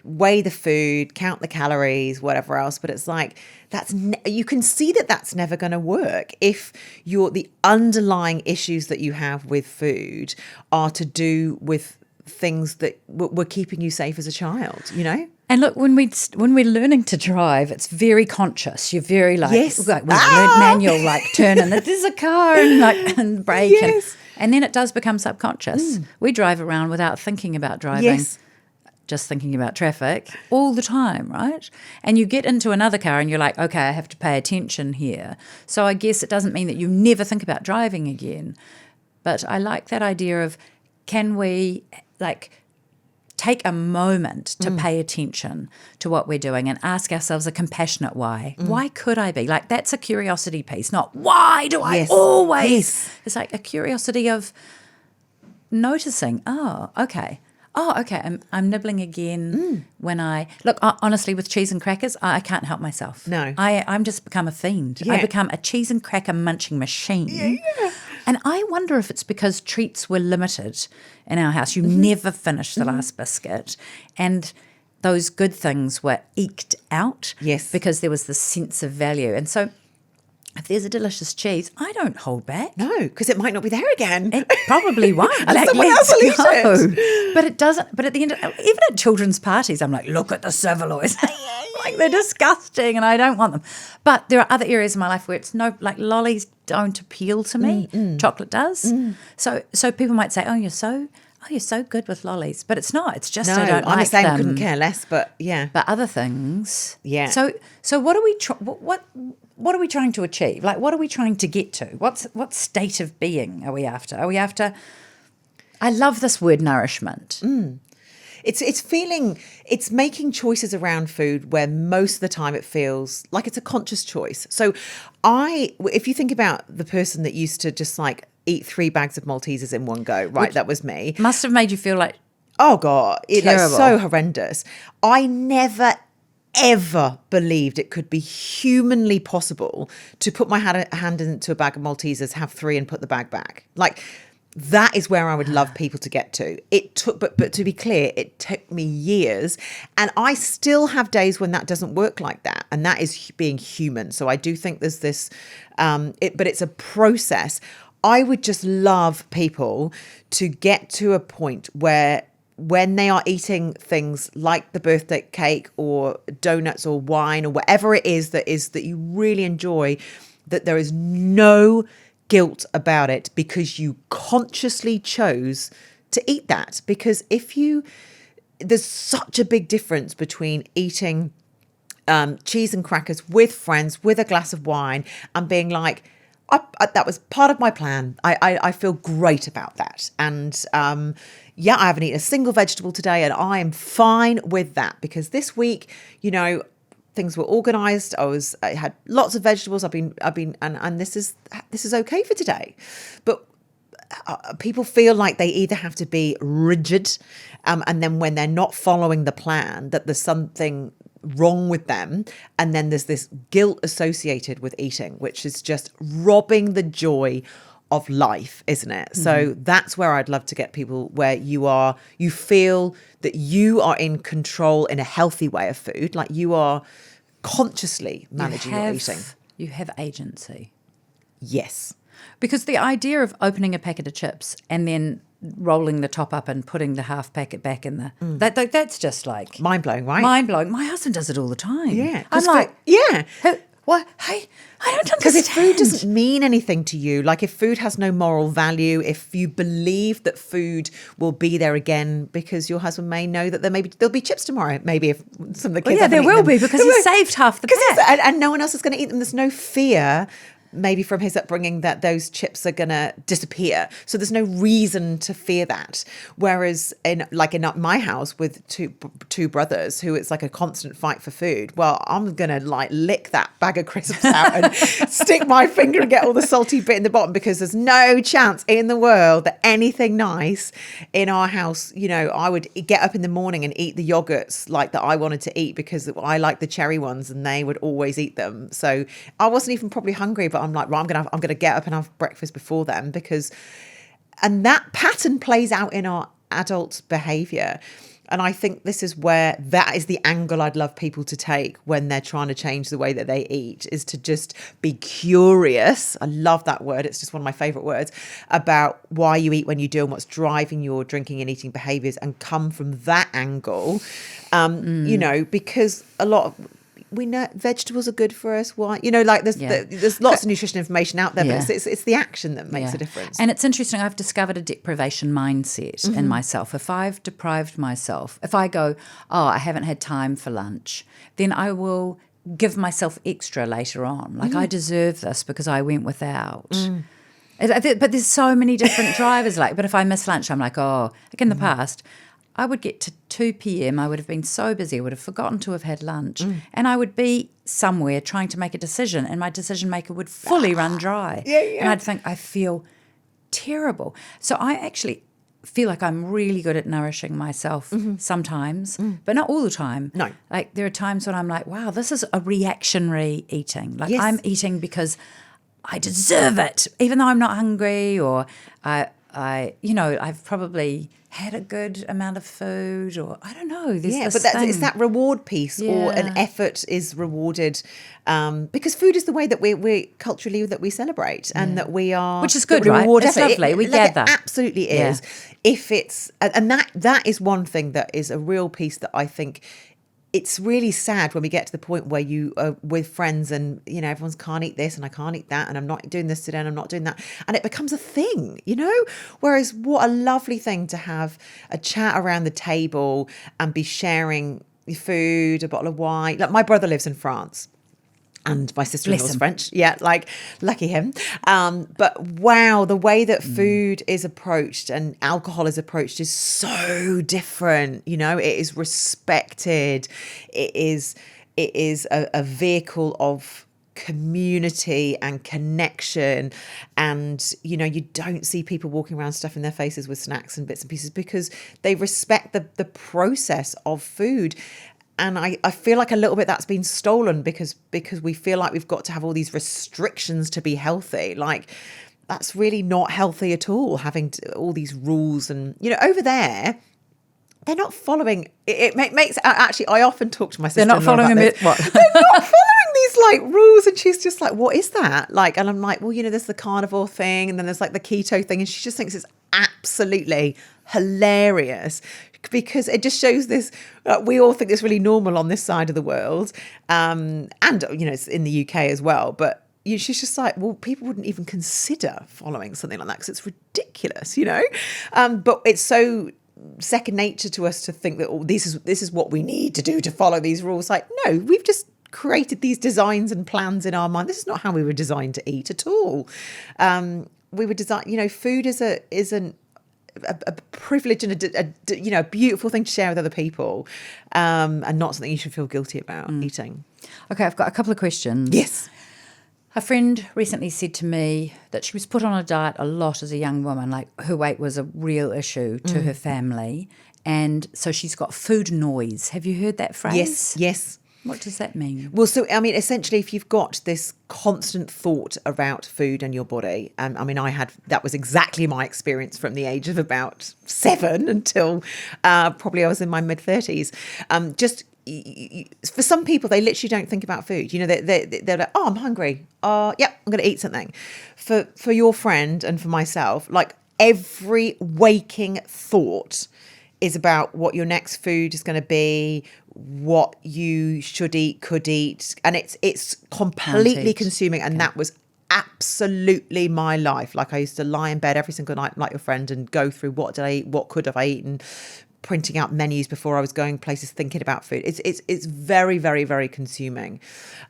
weigh the food, count the calories, whatever else. But it's like, you can see that that's never going to work if the underlying issues that you have with food are to do with things that were keeping you safe as a child, And look, when we're learning to drive, it's very conscious. You're very like, we've learned manual, like turn and there's a car and brake. Yes. And then it does become subconscious. We drive around without thinking about driving, just thinking about traffic all the time, right? And you get into another car and you're like, okay, I have to pay attention here. So I guess it doesn't mean that you never think about driving again. But I like that idea of, can we take a moment to pay attention to what we're doing and ask ourselves a compassionate why. Why could I be? Like, that's a curiosity piece, not why do I always? Yes. It's like a curiosity of noticing, oh, okay, I'm nibbling again when I... Look, honestly, with cheese and crackers, I can't help myself. No. I'm just become a fiend. Yeah. I become a cheese and cracker munching machine. Yeah. And I wonder if it's because treats were limited in our house. You never finished the last biscuit. And those good things were eked out. Yes. Because there was this sense of value. And so if there's a delicious cheese, I don't hold back. No, because it might not be there again. It probably won't. Someone else will eat it. But it doesn't. But at the end, even at children's parties, I'm like, look at the cervelois. Like, they're disgusting and I don't want them. But there are other areas of my life where it's lollies don't appeal to me. Chocolate does. So people might say, you're so good with lollies. But it's not. It's just I don't I'm like the same, them. couldn't care less, but yeah. But other things. Yeah. So what are we what are we trying to achieve? Like, what are we trying to get to? What state of being are we after? Are we after... I love this word, nourishment. It's making choices around food where most of the time it feels like it's a conscious choice. So if you think about the person that used to just eat 3 bags of Maltesers in one go, right? That was me. Must have made you feel like, oh God, terrible. So horrendous. I never ever believed it could be humanly possible to put my hand into a bag of Maltesers, have 3 and put the bag back. That is where I would love people to get to. It took, but to be clear, it took me years, and I still have days when that doesn't work like that, and that is being human. So I do think there's this, but it's a process. I would just love people to get to a point where when they are eating things like the birthday cake or donuts or wine or whatever it is that you really enjoy, that there is no guilt about it because you consciously chose to eat that. Because there's such a big difference between eating cheese and crackers with friends, with a glass of wine, and being like, that was part of my plan. I feel great about that. And I haven't eaten a single vegetable today, and I am fine with that because this week, things were organized. I had lots of vegetables. And this is okay for today. But people feel like they either have to be rigid, and then when they're not following the plan, that there's something wrong with them, and then there's this guilt associated with eating, which is just robbing the joy of life, isn't it? Mm-hmm. So that's where I'd love to get people, where you feel that you are in control in a healthy way of food, like you are consciously managing your eating. You have agency. Yes. Because the idea of opening a packet of chips and then rolling the top up and putting the half packet back in that's just like mind-blowing, right? Mind-blowing. My husband does it all the time. Yeah. I'm like, what? Hey, I don't understand. Because if food doesn't mean anything to you, like if food has no moral value, if you believe that food will be there again because your husband may know that there'll be chips tomorrow, maybe if some of the kids there will be because he saved half the pack. And no one else is going to eat them. There's no fear, maybe from his upbringing, that those chips are going to disappear. So there's no reason to fear that. Whereas in my house with two brothers who it's like a constant fight for food, well, I'm going to like lick that bag of crisps out and stick my finger and get all the salty bit in the bottom, because there's no chance in the world that anything nice in our house, I would get up in the morning and eat the yogurts like that I wanted to eat because I like the cherry ones and they would always eat them. So I wasn't even probably hungry, but I'm like, right, I'm gonna get up and have breakfast before them, and that pattern plays out in our adult behavior. And I think this is where that is the angle I'd love people to take when they're trying to change the way that they eat, is to just be curious. I love that word. It's just one of my favorite words, about why you eat when you do and what's driving your drinking and eating behaviors, and come from that angle, because a lot of, we know vegetables are good for us. Why? There's lots of nutrition information out there, but it's the action that makes a difference. And it's interesting. I've discovered a deprivation mindset in myself. If I've deprived myself, if I go, I haven't had time for lunch, then I will give myself extra later on. Like I deserve this because I went without. But there's so many different drivers. But if I miss lunch, I'm like, in the past, I would get to 2 p.m, I would have been so busy, I would have forgotten to have had lunch, and I would be somewhere trying to make a decision, and my decision maker would fully run dry. And I'd think, I feel terrible. So I actually feel like I'm really good at nourishing myself sometimes, but not all the time. No. Like there are times when I'm like, wow, this is a reactionary eating. Like I'm eating because I deserve it, even though I'm not hungry, or I've probably had a good amount of food, or I don't know. It's that reward piece, or an effort is rewarded, because food is the way that we culturally that we celebrate, and that we are, which is good, right? It's effort. lovely. We get that. It absolutely is. If it's, and that is one thing that is a real piece that I think. It's really sad when we get to the point where you are with friends and, everyone's can't eat this and I can't eat that and I'm not doing this today and I'm not doing that. And it becomes a thing, Whereas what a lovely thing to have a chat around the table and be sharing food, a bottle of wine. Like my brother lives in France. And my sister-in-law's French. Yeah, lucky him. But wow, the way that food is approached and alcohol is approached is so different. It is respected. It is a vehicle of community and connection, and you don't see people walking around stuffing their faces with snacks and bits and pieces, because they respect the process of food. And I feel like a little bit that's been stolen because we feel like we've got to have all these restrictions to be healthy. Like, that's really not healthy at all, having all these rules. And, over there, they're not following. It makes, actually, I often talk to my sister. They're not following what? They're not following these rules. And she's just like, what is that? And I'm like, well, there's the carnivore thing, and then there's the keto thing. And she just thinks it's absolutely hilarious because it just shows this. We all think it's really normal on this side of the world, and it's in the UK as well. But she's just like, well, people wouldn't even consider following something like that because it's ridiculous, But it's so second nature to us to think that this is what we need to do to follow these rules. Like, no, we've just created these designs and plans in our mind. This is not how we were designed to eat at all. We were designed, food is a privilege and a beautiful thing to share with other people, and not something you should feel guilty about eating. Okay, I've got a couple of questions. Yes. A friend recently said to me that she was put on a diet a lot as a young woman, like her weight was a real issue to her family, and so she's got food noise. Have you heard that phrase? Yes. What does that mean? Well, so, essentially, if you've got this constant thought about food and your body, that was exactly my experience from the age of about 7 until probably I was in my mid-30s. For some people, they literally don't think about food. They're like, oh, I'm hungry. Yep, I'm going to eat something. For your friend and for myself, like every waking thought is about what your next food is going to be, what you should eat, could eat, and it's completely consuming. And that was absolutely my life. Like, I used to lie in bed every single night, like your friend, and go through what did I eat, what could have I eaten, printing out menus before I was going places, thinking about food. It's very, very, very consuming.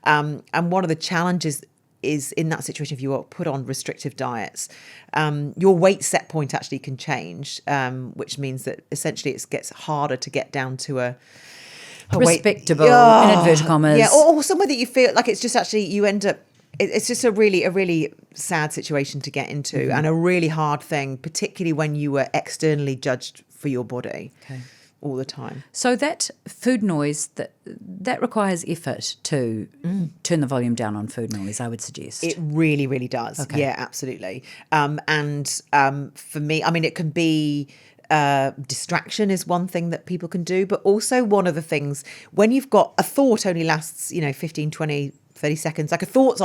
And one of the challenges is in that situation, if you are put on restrictive diets, your weight set point actually can change, which means that essentially it gets harder to get down to a respectable, in inverted commas. Yeah, or somewhere that you feel like it's just actually, you end up, it's just a really sad situation to get into, and a really hard thing, particularly when you were externally judged for your body. Okay. All the time. So that food noise, that requires effort to turn the volume down on food noise, I would suggest. It really, really does. Okay. Yeah, absolutely. For me, it can be distraction is one thing that people can do, but also one of the things, when you've got a thought only lasts, 15, 20, 30 seconds. Like, thoughts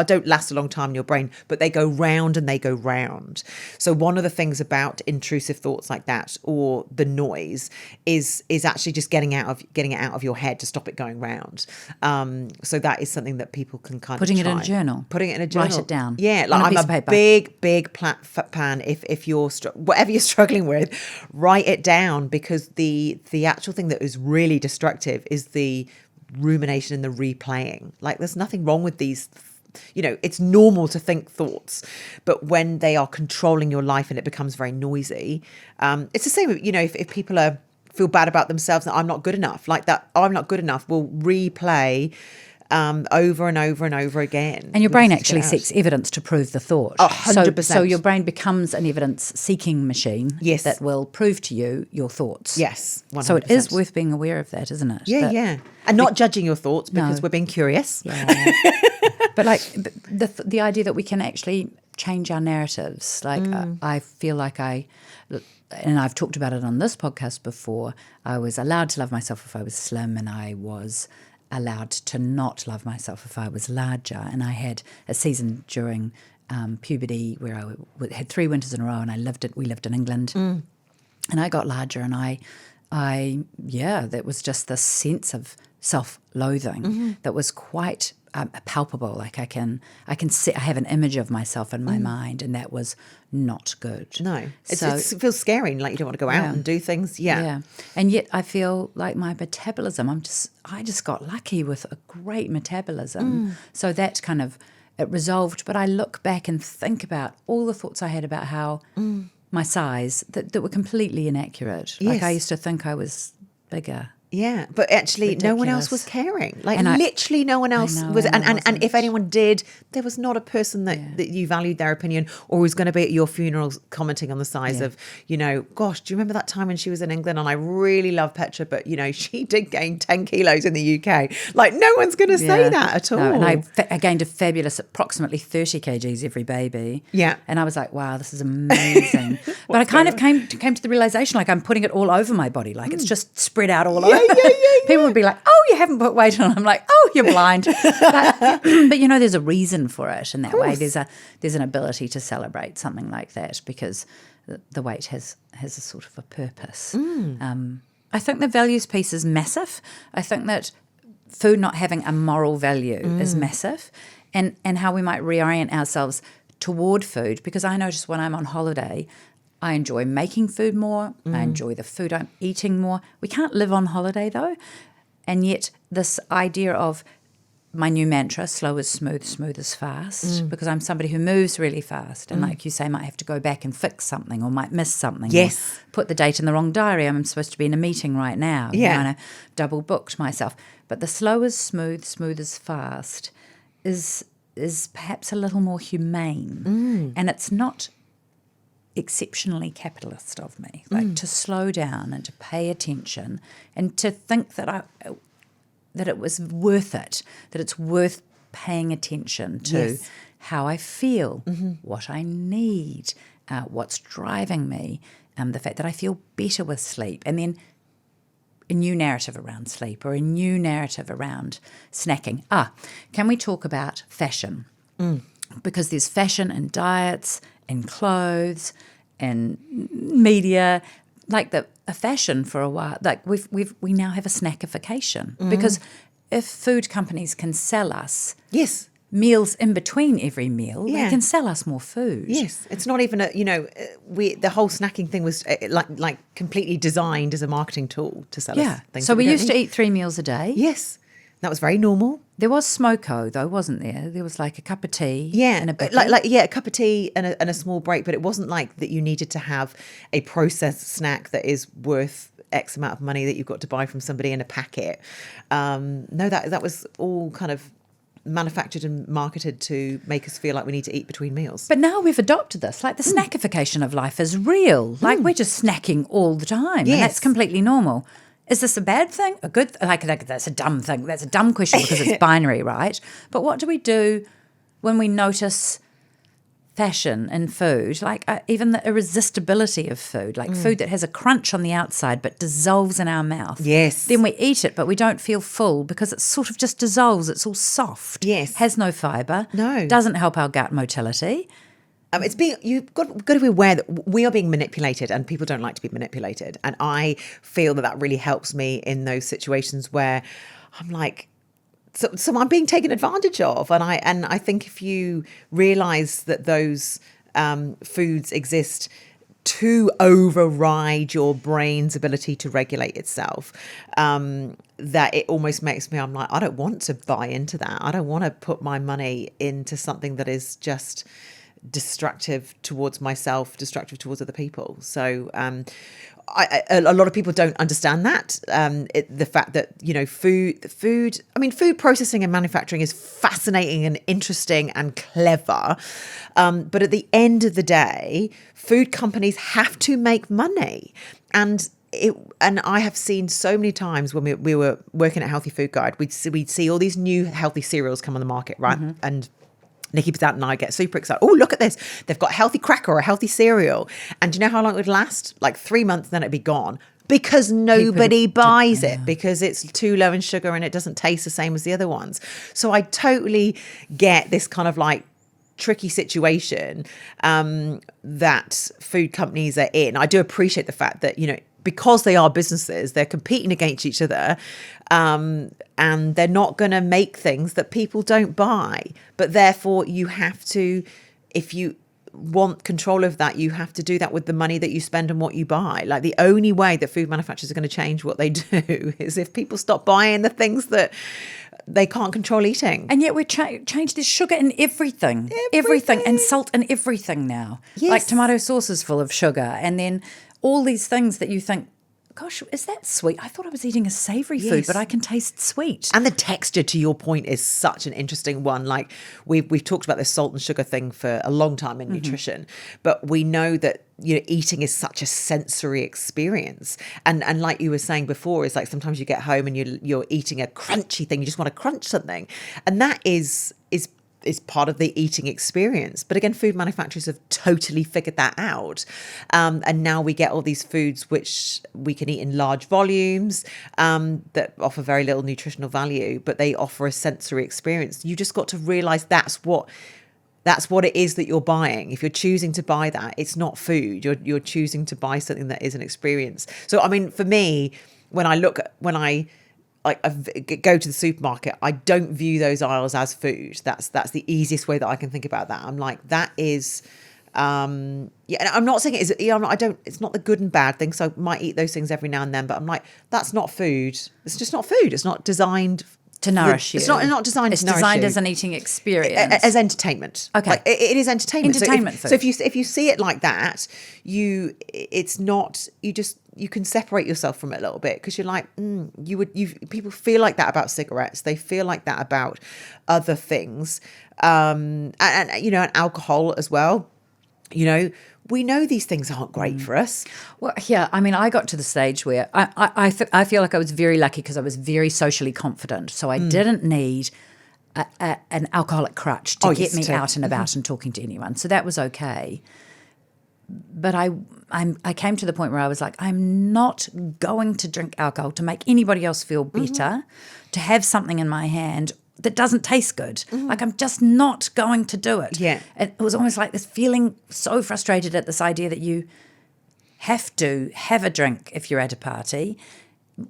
don't last a long time in your brain, but they go round and they go round. So one of the things about intrusive thoughts like that, or the noise, is actually just getting it out of your head to stop it going round. So that is something that people can kind Putting of try. Putting it in a journal. Write it down. Yeah, like I'm a big fan. If you're whatever you're struggling with, write it down, because the actual thing that is really destructive is the rumination and the replaying. Like, there's nothing wrong with these, it's normal to think thoughts, but when they are controlling your life and it becomes very noisy, it's the same, if people feel bad about themselves, that I'm not good enough, like that I'm not good enough, will replay over and over and over again. And your brain actually seeks evidence to prove the thought. 100%. So your brain becomes an evidence-seeking machine that will prove to you your thoughts. Yes, 100%. So it is worth being aware of that, isn't it? Yeah. And not judging your thoughts, because we're being curious. Yeah. But like the idea that we can actually change our narratives. Like I feel like and I've talked about it on this podcast before, I was allowed to love myself if I was slim, and I was allowed to not love myself if I was larger. And I had a season during puberty where I had 3 winters in a row, and we lived in England, and I got larger, and that was just this sense of self-loathing that was quite palpable. Like I can see, I have an image of myself in my mind, and that was not good. No, it feels scary, like you don't want to go out and do things. Yeah. And yet I feel like my metabolism, I just got lucky with a great metabolism. So that kind of, it resolved. But I look back and think about all the thoughts I had about how my size that were completely inaccurate. Yes. Like, I used to think I was bigger. Yeah, but actually no one else was caring. Like, literally no one else was. And if anyone did, there was not a person that you valued their opinion, or was going to be at your funeral commenting on the size of, gosh, do you remember that time when she was in England? And I really love Petra, but, she did gain 10 kilos in the UK. Like, no one's going to say that at all. No, and I gained a fabulous approximately 30 kgs every baby. Yeah. And I was like, wow, this is amazing. But I kind of came to the realization, like, I'm putting it all over my body. Like, it's just spread out all over. People would be like, oh, you haven't put weight on. I'm like, oh, you're blind. But there's a reason for it in that way. There's an ability to celebrate something like that, because the weight has a sort of a purpose. I think the values piece is massive. I think that food not having a moral value is massive, and how we might reorient ourselves toward food, because I notice when I'm on holiday, I enjoy making food more. I enjoy the food I'm eating more. We can't live on holiday though, and yet this idea of my new mantra, slow is smooth, smooth is fast, because I'm somebody who moves really fast and like you say, might have to go back and fix something or might miss something. Yes. Or put the date in the wrong diary. I'm supposed to be in a meeting right now. Yeah. And I double booked myself. But the slow is smooth, smooth is fast is perhaps a little more humane. And it's not exceptionally capitalist of me, like to slow down and to pay attention and to think that it was worth it, that it's worth paying attention to how I feel, what I need, what's driving me, the fact that I feel better with sleep, and then a new narrative around sleep or a new narrative around snacking. Can we talk about fashion? Because there's fashion in diets, in clothes, in media, like a fashion for a while. Like we now have a snackification because if food companies can sell us meals in between every meal, they can sell us more food. Yes, it's not even the whole snacking thing was like completely designed as a marketing tool to sell us things. So that we don't used to need. eat 3 meals a day. Yes, that was very normal. There was smoko though, wasn't there? There was like a cup of tea. Yeah, and a bicky. a cup of tea and a small break, but it wasn't like that you needed to have a processed snack that is worth X amount of money that you've got to buy from somebody in a packet. No, that was all kind of manufactured and marketed to make us feel like we need to eat between meals. But now we've adopted this. Like the snackification of life is real. Like we're just snacking all the time. Yes. And that's completely normal. Is this a bad thing? A good like that's a dumb thing. That's a dumb question because it's binary, right? But what do we do when we notice fashion in food, like even the irresistibility of food, like food that has a crunch on the outside but dissolves in our mouth. Yes. Then we eat it, but we don't feel full because it sort of just dissolves. It's all soft. Yes. Has no fibre. No. Doesn't help our gut motility. You've got to be aware that we are being manipulated, and people don't like to be manipulated. And I feel that really helps me in those situations where I'm like, so I'm being taken advantage of. And I think if you realise that those foods exist to override your brain's ability to regulate itself, that it almost makes me, I'm like, I don't want to buy into that. I don't want to put my money into something that is just destructive towards myself, destructive towards other people. So a lot of people don't understand that. The fact that, food processing and manufacturing is fascinating and interesting and clever. But at the end of the day, food companies have to make money. And I have seen so many times when we were working at Healthy Food Guide, we'd see all these new healthy cereals come on the market, right? And Nikki Patat and I get super excited. Oh, look at this. They've got a healthy cracker or a healthy cereal. And do you know how long it would last? Like 3 months, then it'd be gone. Because nobody buys it, because it's too low in sugar and it doesn't taste the same as the other ones. So I totally get this kind of like tricky situation that food companies are in. I do appreciate the fact that, because they are businesses, they're competing against each other, and they're not going to make things that people don't buy. But therefore, you have to, if you want control of that, you have to do that with the money that you spend and what you buy. Like the only way that food manufacturers are going to change what they do is if people stop buying the things that they can't control eating. And yet we changed there's sugar in everything. Everything. And salt in everything now. Yes. Like tomato sauce is full of sugar. And then all these things that you think, gosh, is that sweet? I thought I was eating a savoury food, but I can taste sweet. And the texture, to your point, is such an interesting one. Like we've talked about this salt and sugar thing for a long time in nutrition, but we know that eating is such a sensory experience. And like you were saying before, is like sometimes you get home and you're eating a crunchy thing. You just want to crunch something, and that is part of the eating experience. But again, food manufacturers have totally figured that out. And now we get all these foods which we can eat in large volumes that offer very little nutritional value, but they offer a sensory experience. You just got to realise that's what That's what it is that you're buying. If you're choosing to buy that, it's not food. You're choosing to buy something that is an experience. So, I mean, for me, when I go to the supermarket, I don't view those aisles as food. That's the easiest way that I can think about that. I'm like, that is, and I'm not saying it is. It's not the good and bad thing. So I might eat those things every now and then, but I'm like, that's not food. It's just not food. It's not designed to nourish you. It's not designed to nourish you. It's designed as an eating experience. As entertainment. Okay. Like, it is entertainment. Entertainment So if you see it like that, you can separate yourself from it a little bit, because you're like, people feel like that about cigarettes. They feel like that about other things. And alcohol as well. We know these things aren't great for us. Well, yeah, I mean, I got to the stage where I feel like I was very lucky because I was very socially confident. So I didn't need an alcoholic crutch to get me out and about and talking to anyone. So that was okay. But I came to the point where I was like, I'm not going to drink alcohol to make anybody else feel better, to have something in my hand that doesn't taste good. Like, I'm just not going to do it. Yeah. It was almost like this feeling so frustrated at this idea that you have to have a drink if you're at a party.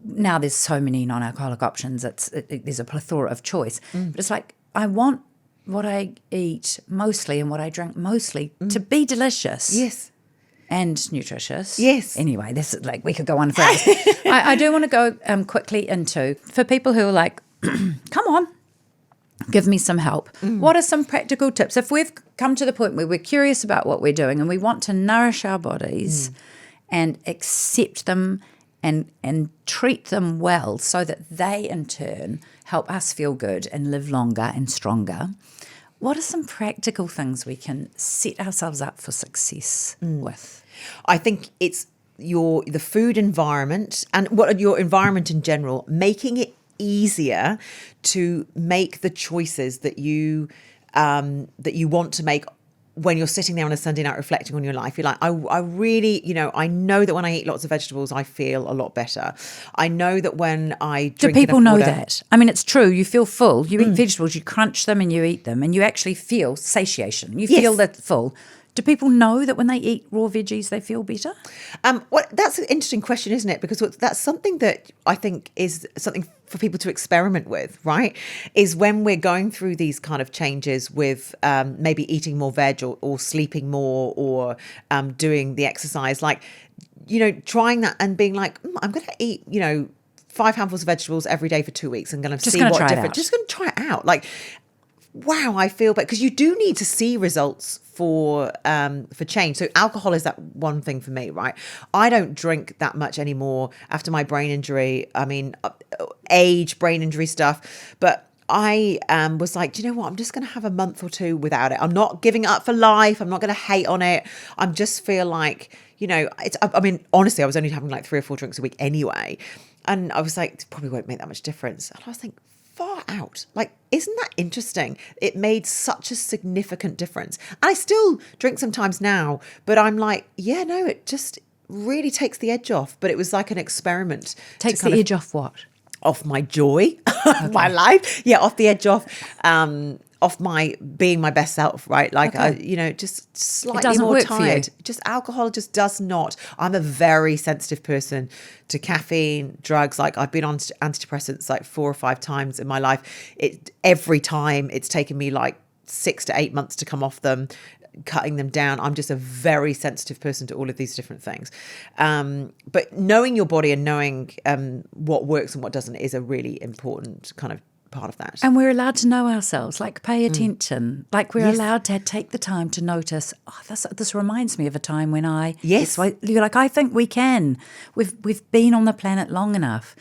Now there's so many non-alcoholic options. There's a plethora of choice. But it's like, I want what I eat mostly and what I drink mostly to be delicious. Yes. And nutritious. Yes. Anyway, this is like, we could go on for hours. I do want to go quickly into, for people who are like, come on, give me some help. What are some practical tips? If we've come to the point where we're curious about what we're doing and we want to nourish our bodies and accept them and treat them well so that they in turn help us feel good and live longer and stronger, what are some practical things we can set ourselves up for success with? I think it's the food environment and your environment in general, making it easier to make the choices that you want to make when you're sitting there on a Sunday night reflecting on your life. You're like, I really, I know that when I eat lots of vegetables, I feel a lot better. I know that when I drink Do people enough know water, that? I mean, it's true. You feel full. You eat vegetables, you crunch them and you eat them and you actually feel satiation. You feel that full. Do people know that when they eat raw veggies, they feel better? That's an interesting question, isn't it? Because that's something that I think is something for people to experiment with, right? Is when we're going through these kind of changes with maybe eating more veg or sleeping more or doing the exercise, like, trying that and being like, I'm going to eat, 5 handfuls of vegetables every day for 2 weeks. I'm going to see what different. Just going to try it out. Like, wow, I feel better, because you do need to see results for change. So alcohol is that one thing for me, right? I don't drink that much anymore after my brain injury. I mean, age, brain injury stuff. But I was like, do you know what? I'm just going to have a month or two without it. I'm not giving up for life. I'm not going to hate on it. I just feel like, honestly, I was only having like 3 or 4 drinks a week anyway. And I was like, it probably won't make that much difference. And I was thinking, far out. Like, isn't that interesting? It made such a significant difference. I still drink sometimes now, but I'm like, yeah, no, it just really takes the edge off. But it was like an experiment. Takes the edge off what? Off my joy, my life. Yeah, off the edge off my being my best self, right? Like, just slightly more tired. Just alcohol just does not. I'm a very sensitive person to caffeine, drugs. Like, I've been on antidepressants like 4 or 5 times in my life. Every time it's taken me like 6 to 8 months to come off them, cutting them down. I'm just a very sensitive person to all of these different things. But knowing your body and knowing what works and what doesn't is a really important kind of part of that. And we're allowed to know ourselves, like pay attention. Like, we're allowed to take the time to notice, this reminds me of a time when you're like, I think we can. We've been on the planet long enough.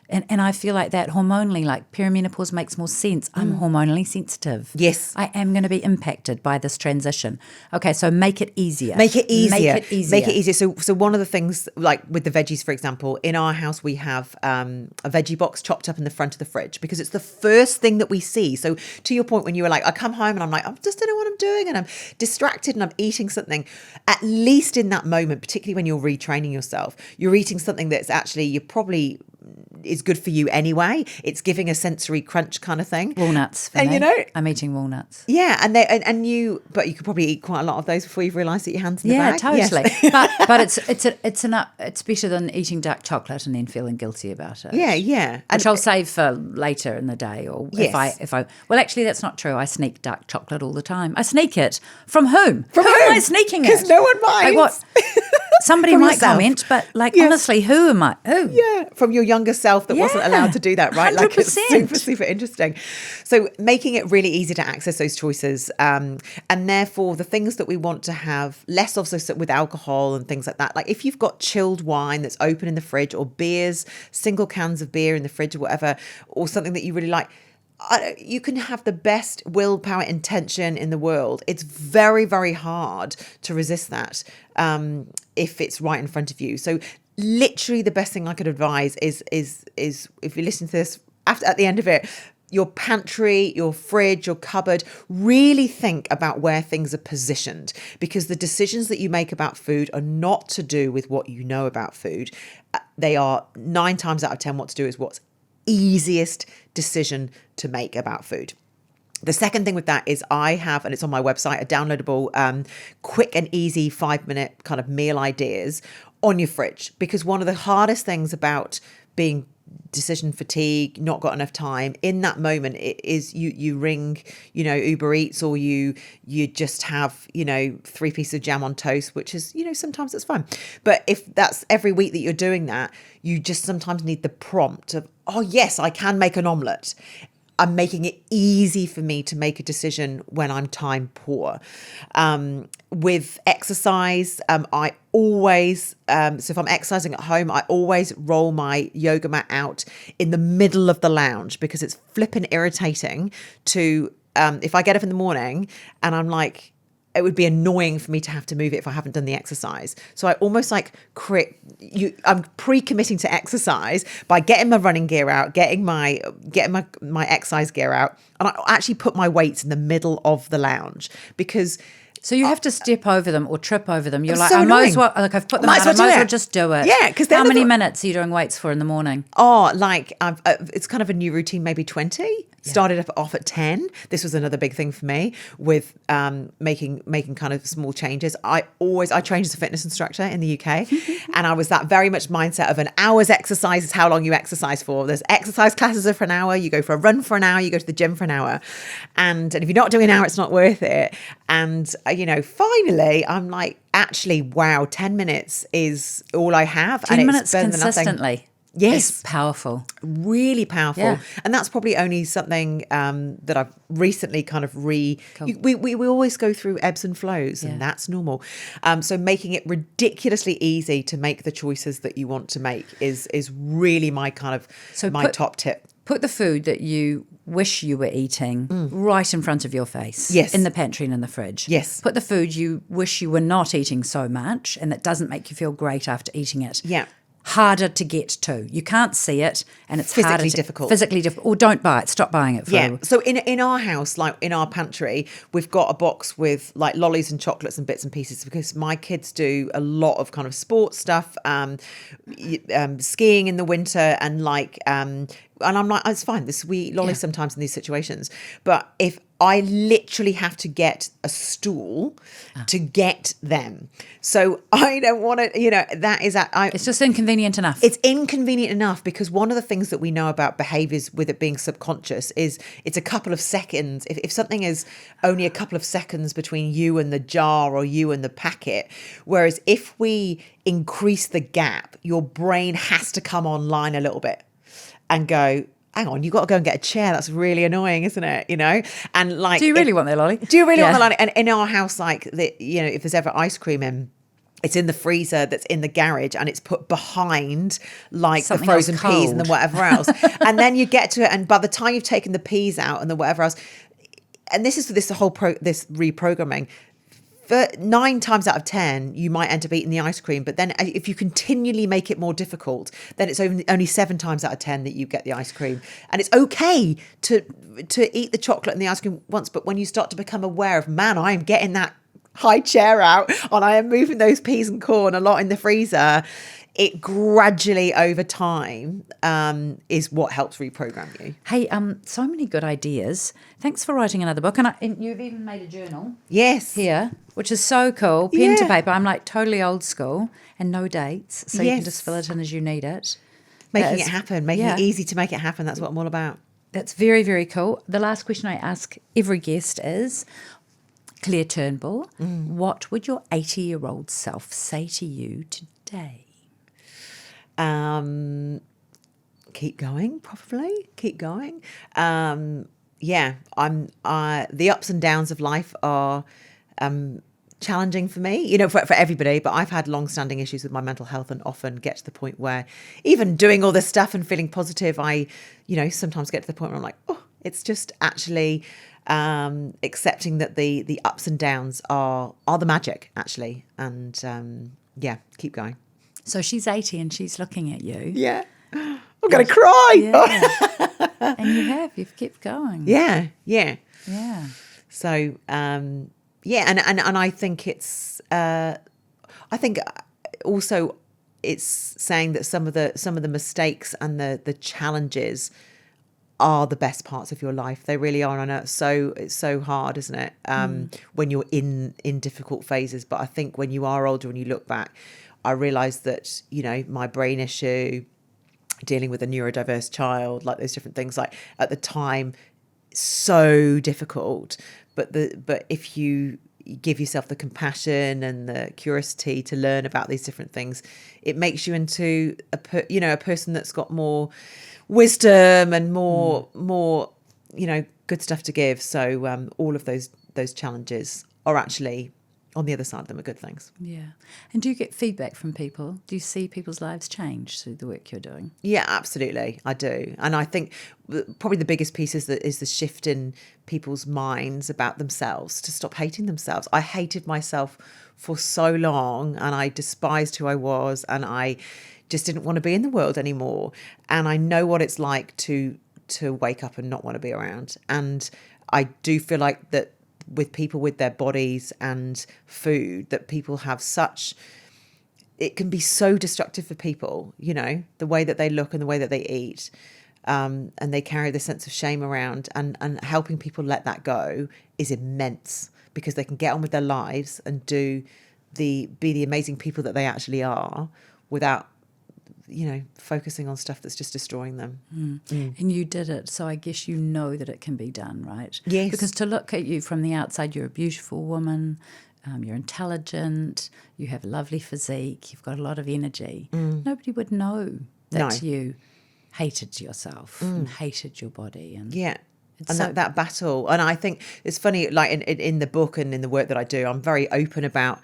And I feel like that hormonally, like perimenopause makes more sense. I'm hormonally sensitive. Yes. I am going to be impacted by this transition. Okay, so make it easier. Make it easier. So one of the things, like with the veggies, for example, in our house we have a veggie box chopped up in the front of the fridge because it's the first thing that we see. So to your point, when you were like, I come home and I'm like, I just don't know what I'm doing and I'm distracted and I'm eating something. At least in that moment, particularly when you're retraining yourself, you're eating something that's actually, is good for you anyway. It's giving a sensory crunch kind of thing. Walnuts for And me. you know, I'm eating walnuts. yeah, but you could probably eat quite a lot of those before you've realised that your hands in the Yeah, bag. totally. Yes. but it's better than eating dark chocolate and then feeling guilty about it. Yeah. Which I'll save for later in the day, or Yes. if I well, actually that's not true. I sneak dark chocolate all the time. I sneak it from whom? From who whom? am I sneaking it? Because no one minds. Like what? Somebody From might yourself. comment, but Yes. honestly, who am I? Who? Yeah, from your younger self that wasn't Yeah, allowed to do that, right? Like it's 100%. super interesting. So making it really easy to access those choices, and therefore the things that we want to have less of, so with alcohol and things like that. Like if you've got chilled wine that's open in the fridge, or beers, single cans of beer in the fridge or whatever, or something that you really like, you can have the best willpower intention in the world. It's very, very hard to resist that if it's right in front of you. So literally the best thing I could advise is if you listen to this at the end of it, your pantry, your fridge, your cupboard, really think about where things are positioned, because the decisions that you make about food are not to do with what you know about food. They are 9 times out of 10 what to do is what's easiest decision to make about food. The second thing with that is I have, and it's on my website, a downloadable quick and easy 5-minute kind of meal ideas on your fridge, because one of the hardest things about being decision fatigue, not got enough time in that moment, it is you ring, Uber Eats, or you just have 3 pieces of jam on toast, which is sometimes it's fun. But if that's every week that you're doing that, you just sometimes need the prompt of, oh yes, I can make an omelette. I'm making it easy for me to make a decision when I'm time poor. With exercise, I always, so if I'm exercising at home, I always roll my yoga mat out in the middle of the lounge, because it's flipping irritating to, if I get up in the morning and I'm like, it would be annoying for me to have to move it if I haven't done the exercise. So I almost I'm pre-committing to exercise by getting my running gear out, getting my exercise gear out, and I actually put my weights in the middle of the lounge, because So you have to step over them or trip over them. You're It's like, so I might annoying. as well, like I've put them Might out, as well I might do as well it. just do it. Yeah, 'cause how then many the- minutes are you doing weights for in the morning? it's kind of a new routine, maybe 20. Started off at 10. This was another big thing for me with making kind of small changes. I trained as a fitness instructor in the UK, and I was that very much mindset of an hour's exercise is how long you exercise for. There's exercise classes are for an hour. You go for a run for an hour. You go to the gym for an hour, and if you're not doing an hour, it's not worth it. And finally, I'm like, actually, wow, 10 minutes is all I have. 10 and minutes it's better than nothing. consistently. Yes. It's powerful. Really powerful. Yeah. And that's probably only something that I've recently kind of we always go through ebbs and flows, and that's normal. So making it ridiculously easy to make the choices that you want to make is really my kind of top tip. Put the food that you wish you were eating right in front of your face. Yes. In the pantry and in the fridge. Yes. Put the food you wish you were not eating so much and that doesn't make you feel great after eating it. Yeah. Harder to get to. You can't see it, and it's Physically difficult. Physically difficult. Or don't buy it. Stop buying it. For So in our house, like in our pantry, we've got a box with like lollies and chocolates and bits and pieces, because my kids do a lot of kind of sports stuff, skiing in the winter, and and I'm like, it's fine. We eat lollies sometimes in these situations, but if I literally have to get a stool to get them, so I don't want to. That is it's just inconvenient enough. It's inconvenient enough, because one of the things that we know about behaviors with it being subconscious is it's a couple of seconds. If something is only a couple of seconds between you and the jar or you and the packet, whereas if we increase the gap, your brain has to come online a little bit and go, hang on, you got to go and get a chair. That's really annoying, isn't it? And like, do you really want their lolly? Do you really want the lolly? And in our house, like if there's ever ice cream in, it's in the freezer that's in the garage, and it's put behind like Something the frozen else peas cold. and the whatever else. And then you get to it, and by the time you've taken the peas out and the whatever else, and this is this reprogramming. For 9 times out of 10, you might end up eating the ice cream. But then if you continually make it more difficult, then it's only 7 times out of 10 that you get the ice cream. And it's okay to eat the chocolate and the ice cream once. But when you start to become aware of, man, I am getting that high chair out and I am moving those peas and corn a lot in the freezer, it gradually over time is what helps reprogram you. Hey, so many good ideas. Thanks for writing another book. And you've even made a journal. Yes. Here, which is so cool. Pen to Yeah. paper. I'm like totally old school and no dates. So you can Yes. just fill it in as you need it. Making it happen, making yeah. it easy to make it happen. That's what I'm all about. That's very, very cool. The last question I ask every guest is, Claire Turnbull, what would your 80-year-old self say to you today? Keep going, probably. Keep going. Yeah, the ups and downs of life are challenging for me, for everybody, but I've had long-standing issues with my mental health and often get to the point where even doing all this stuff and feeling positive, I sometimes get to the point where I'm like, oh, it's just actually accepting that the ups and downs are the magic, actually. And yeah, keep going. So she's 80 and she's looking at you. Yeah. I'm going to cry. Yeah. And you've kept going. Yeah. So, yeah, and I think it's, I think also it's saying that some of the mistakes and the challenges are the best parts of your life. They really are. I know it's so hard, isn't it? When you're in difficult phases. But I think when you are older and you look back, I realised that, my brain issue, dealing with a neurodiverse child, like those different things, like at the time, so difficult. But if you give yourself the compassion and the curiosity to learn about these different things, it makes you into a person that's got more wisdom and more good stuff to give. So all of those challenges are actually, on the other side of them, are good things. Yeah. And do you get feedback from people? Do you see people's lives change through the work you're doing? Yeah, absolutely. I do. And I think probably the biggest piece is the shift in people's minds about themselves, to stop hating themselves. I hated myself for so long and I despised who I was and I just didn't want to be in the world anymore. And I know what it's like to wake up and not want to be around. And I do feel like that with people with their bodies and food, that people have it can be so destructive for people, the way that they look and the way that they eat. And they carry this sense of shame around, and helping people let that go is immense, because they can get on with their lives and be the amazing people that they actually are without focusing on stuff that's just destroying them. And you did it, so I guess you know that it can be done, right? Yes. Because to look at you from the outside, you're a beautiful woman, you're intelligent, you have a lovely physique, you've got a lot of energy. Nobody would know that you hated yourself and hated your body. And that battle. And I think it's funny, like in the book and in the work that I do, I'm very open about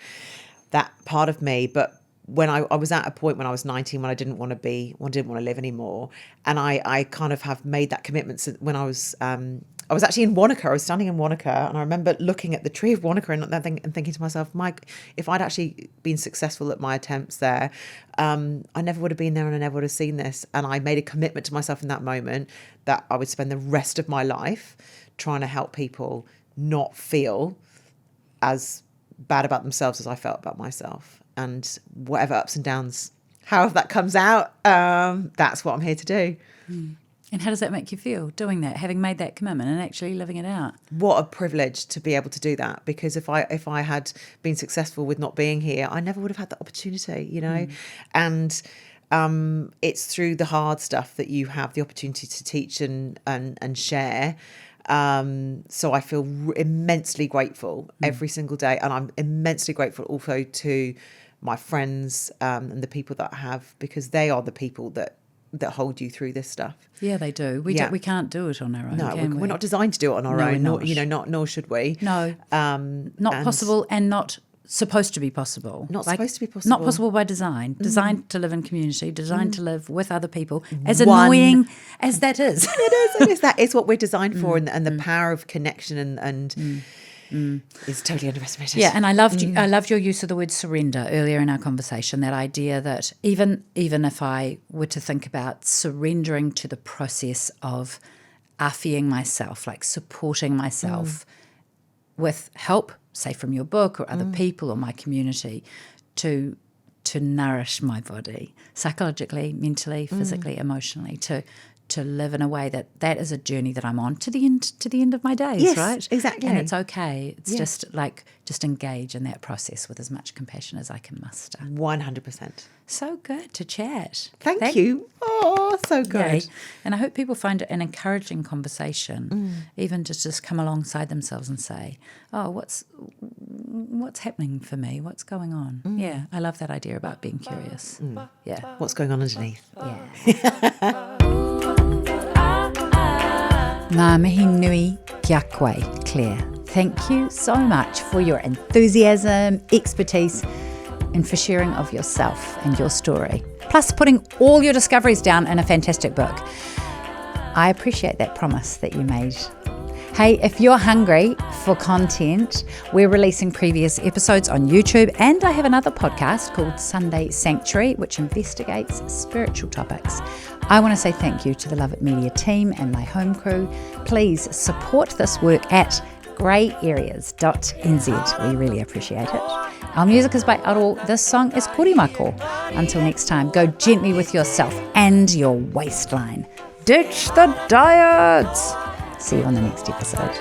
that part of me, but when I was at a point when I was 19, when I didn't want to live anymore. And I kind of have made that commitment when I was actually in Wanaka. I was standing in Wanaka and I remember looking at the tree of Wanaka and thinking to myself, Mike, if I'd actually been successful at my attempts there, I never would have been there and I never would have seen this. And I made a commitment to myself in that moment that I would spend the rest of my life trying to help people not feel as bad about themselves as I felt about myself. And whatever ups and downs, however that comes out, that's what I'm here to do. And how does that make you feel, doing that, having made that commitment and actually living it out? What a privilege to be able to do that, because if I had been successful with not being here, I never would have had that opportunity, And it's through the hard stuff that you have the opportunity to teach and share. So I feel immensely grateful every single day, and I'm immensely grateful also to my friends and the people that I have, because they are the people that hold you through this stuff. Yeah, they do. We can't do it on our own. No, we're not designed to do it on our own. Nor should we. No, not possible, and not supposed to be possible. Supposed to be possible. Not possible by design. Designed to live in community. Designed to live with other people. As annoying as that is, it is. That is what we're designed for, and the power of connection and is totally underestimated. Yeah, and I loved your use of the word surrender earlier in our conversation. That idea that even if I were to think about surrendering to the process of affiing myself, like supporting myself with help, say from your book or other people or my community, to to nourish my body psychologically, mentally, physically, emotionally, to live in a way that is a journey that I'm on to the end of my days, Yes, right? exactly. And it's okay. It's just engage in that process with as much compassion as I can muster. 100%. So good to chat. Thank you. Oh, so good. Yay. And I hope people find it an encouraging conversation, even to just come alongside themselves and say, oh, what's happening for me? What's going on? Yeah, I love that idea about being curious. Yeah. What's going on underneath? Yeah. Ngā mihi nui kia koe, Claire. Thank you so much for your enthusiasm, expertise, and for sharing of yourself and your story. Plus putting all your discoveries down in a fantastic book. I appreciate that promise that you made. Hey, if you're hungry for content, we're releasing previous episodes on YouTube, and I have another podcast called Sunday Sanctuary, which investigates spiritual topics. I want to say thank you to the Love It Media team and my home crew. Please support this work at grayareas.nz. We really appreciate it. Our music is by Aro. This song is Korimako. Until next time, go gently with yourself and your waistline. Ditch the diets! See you on the next episode.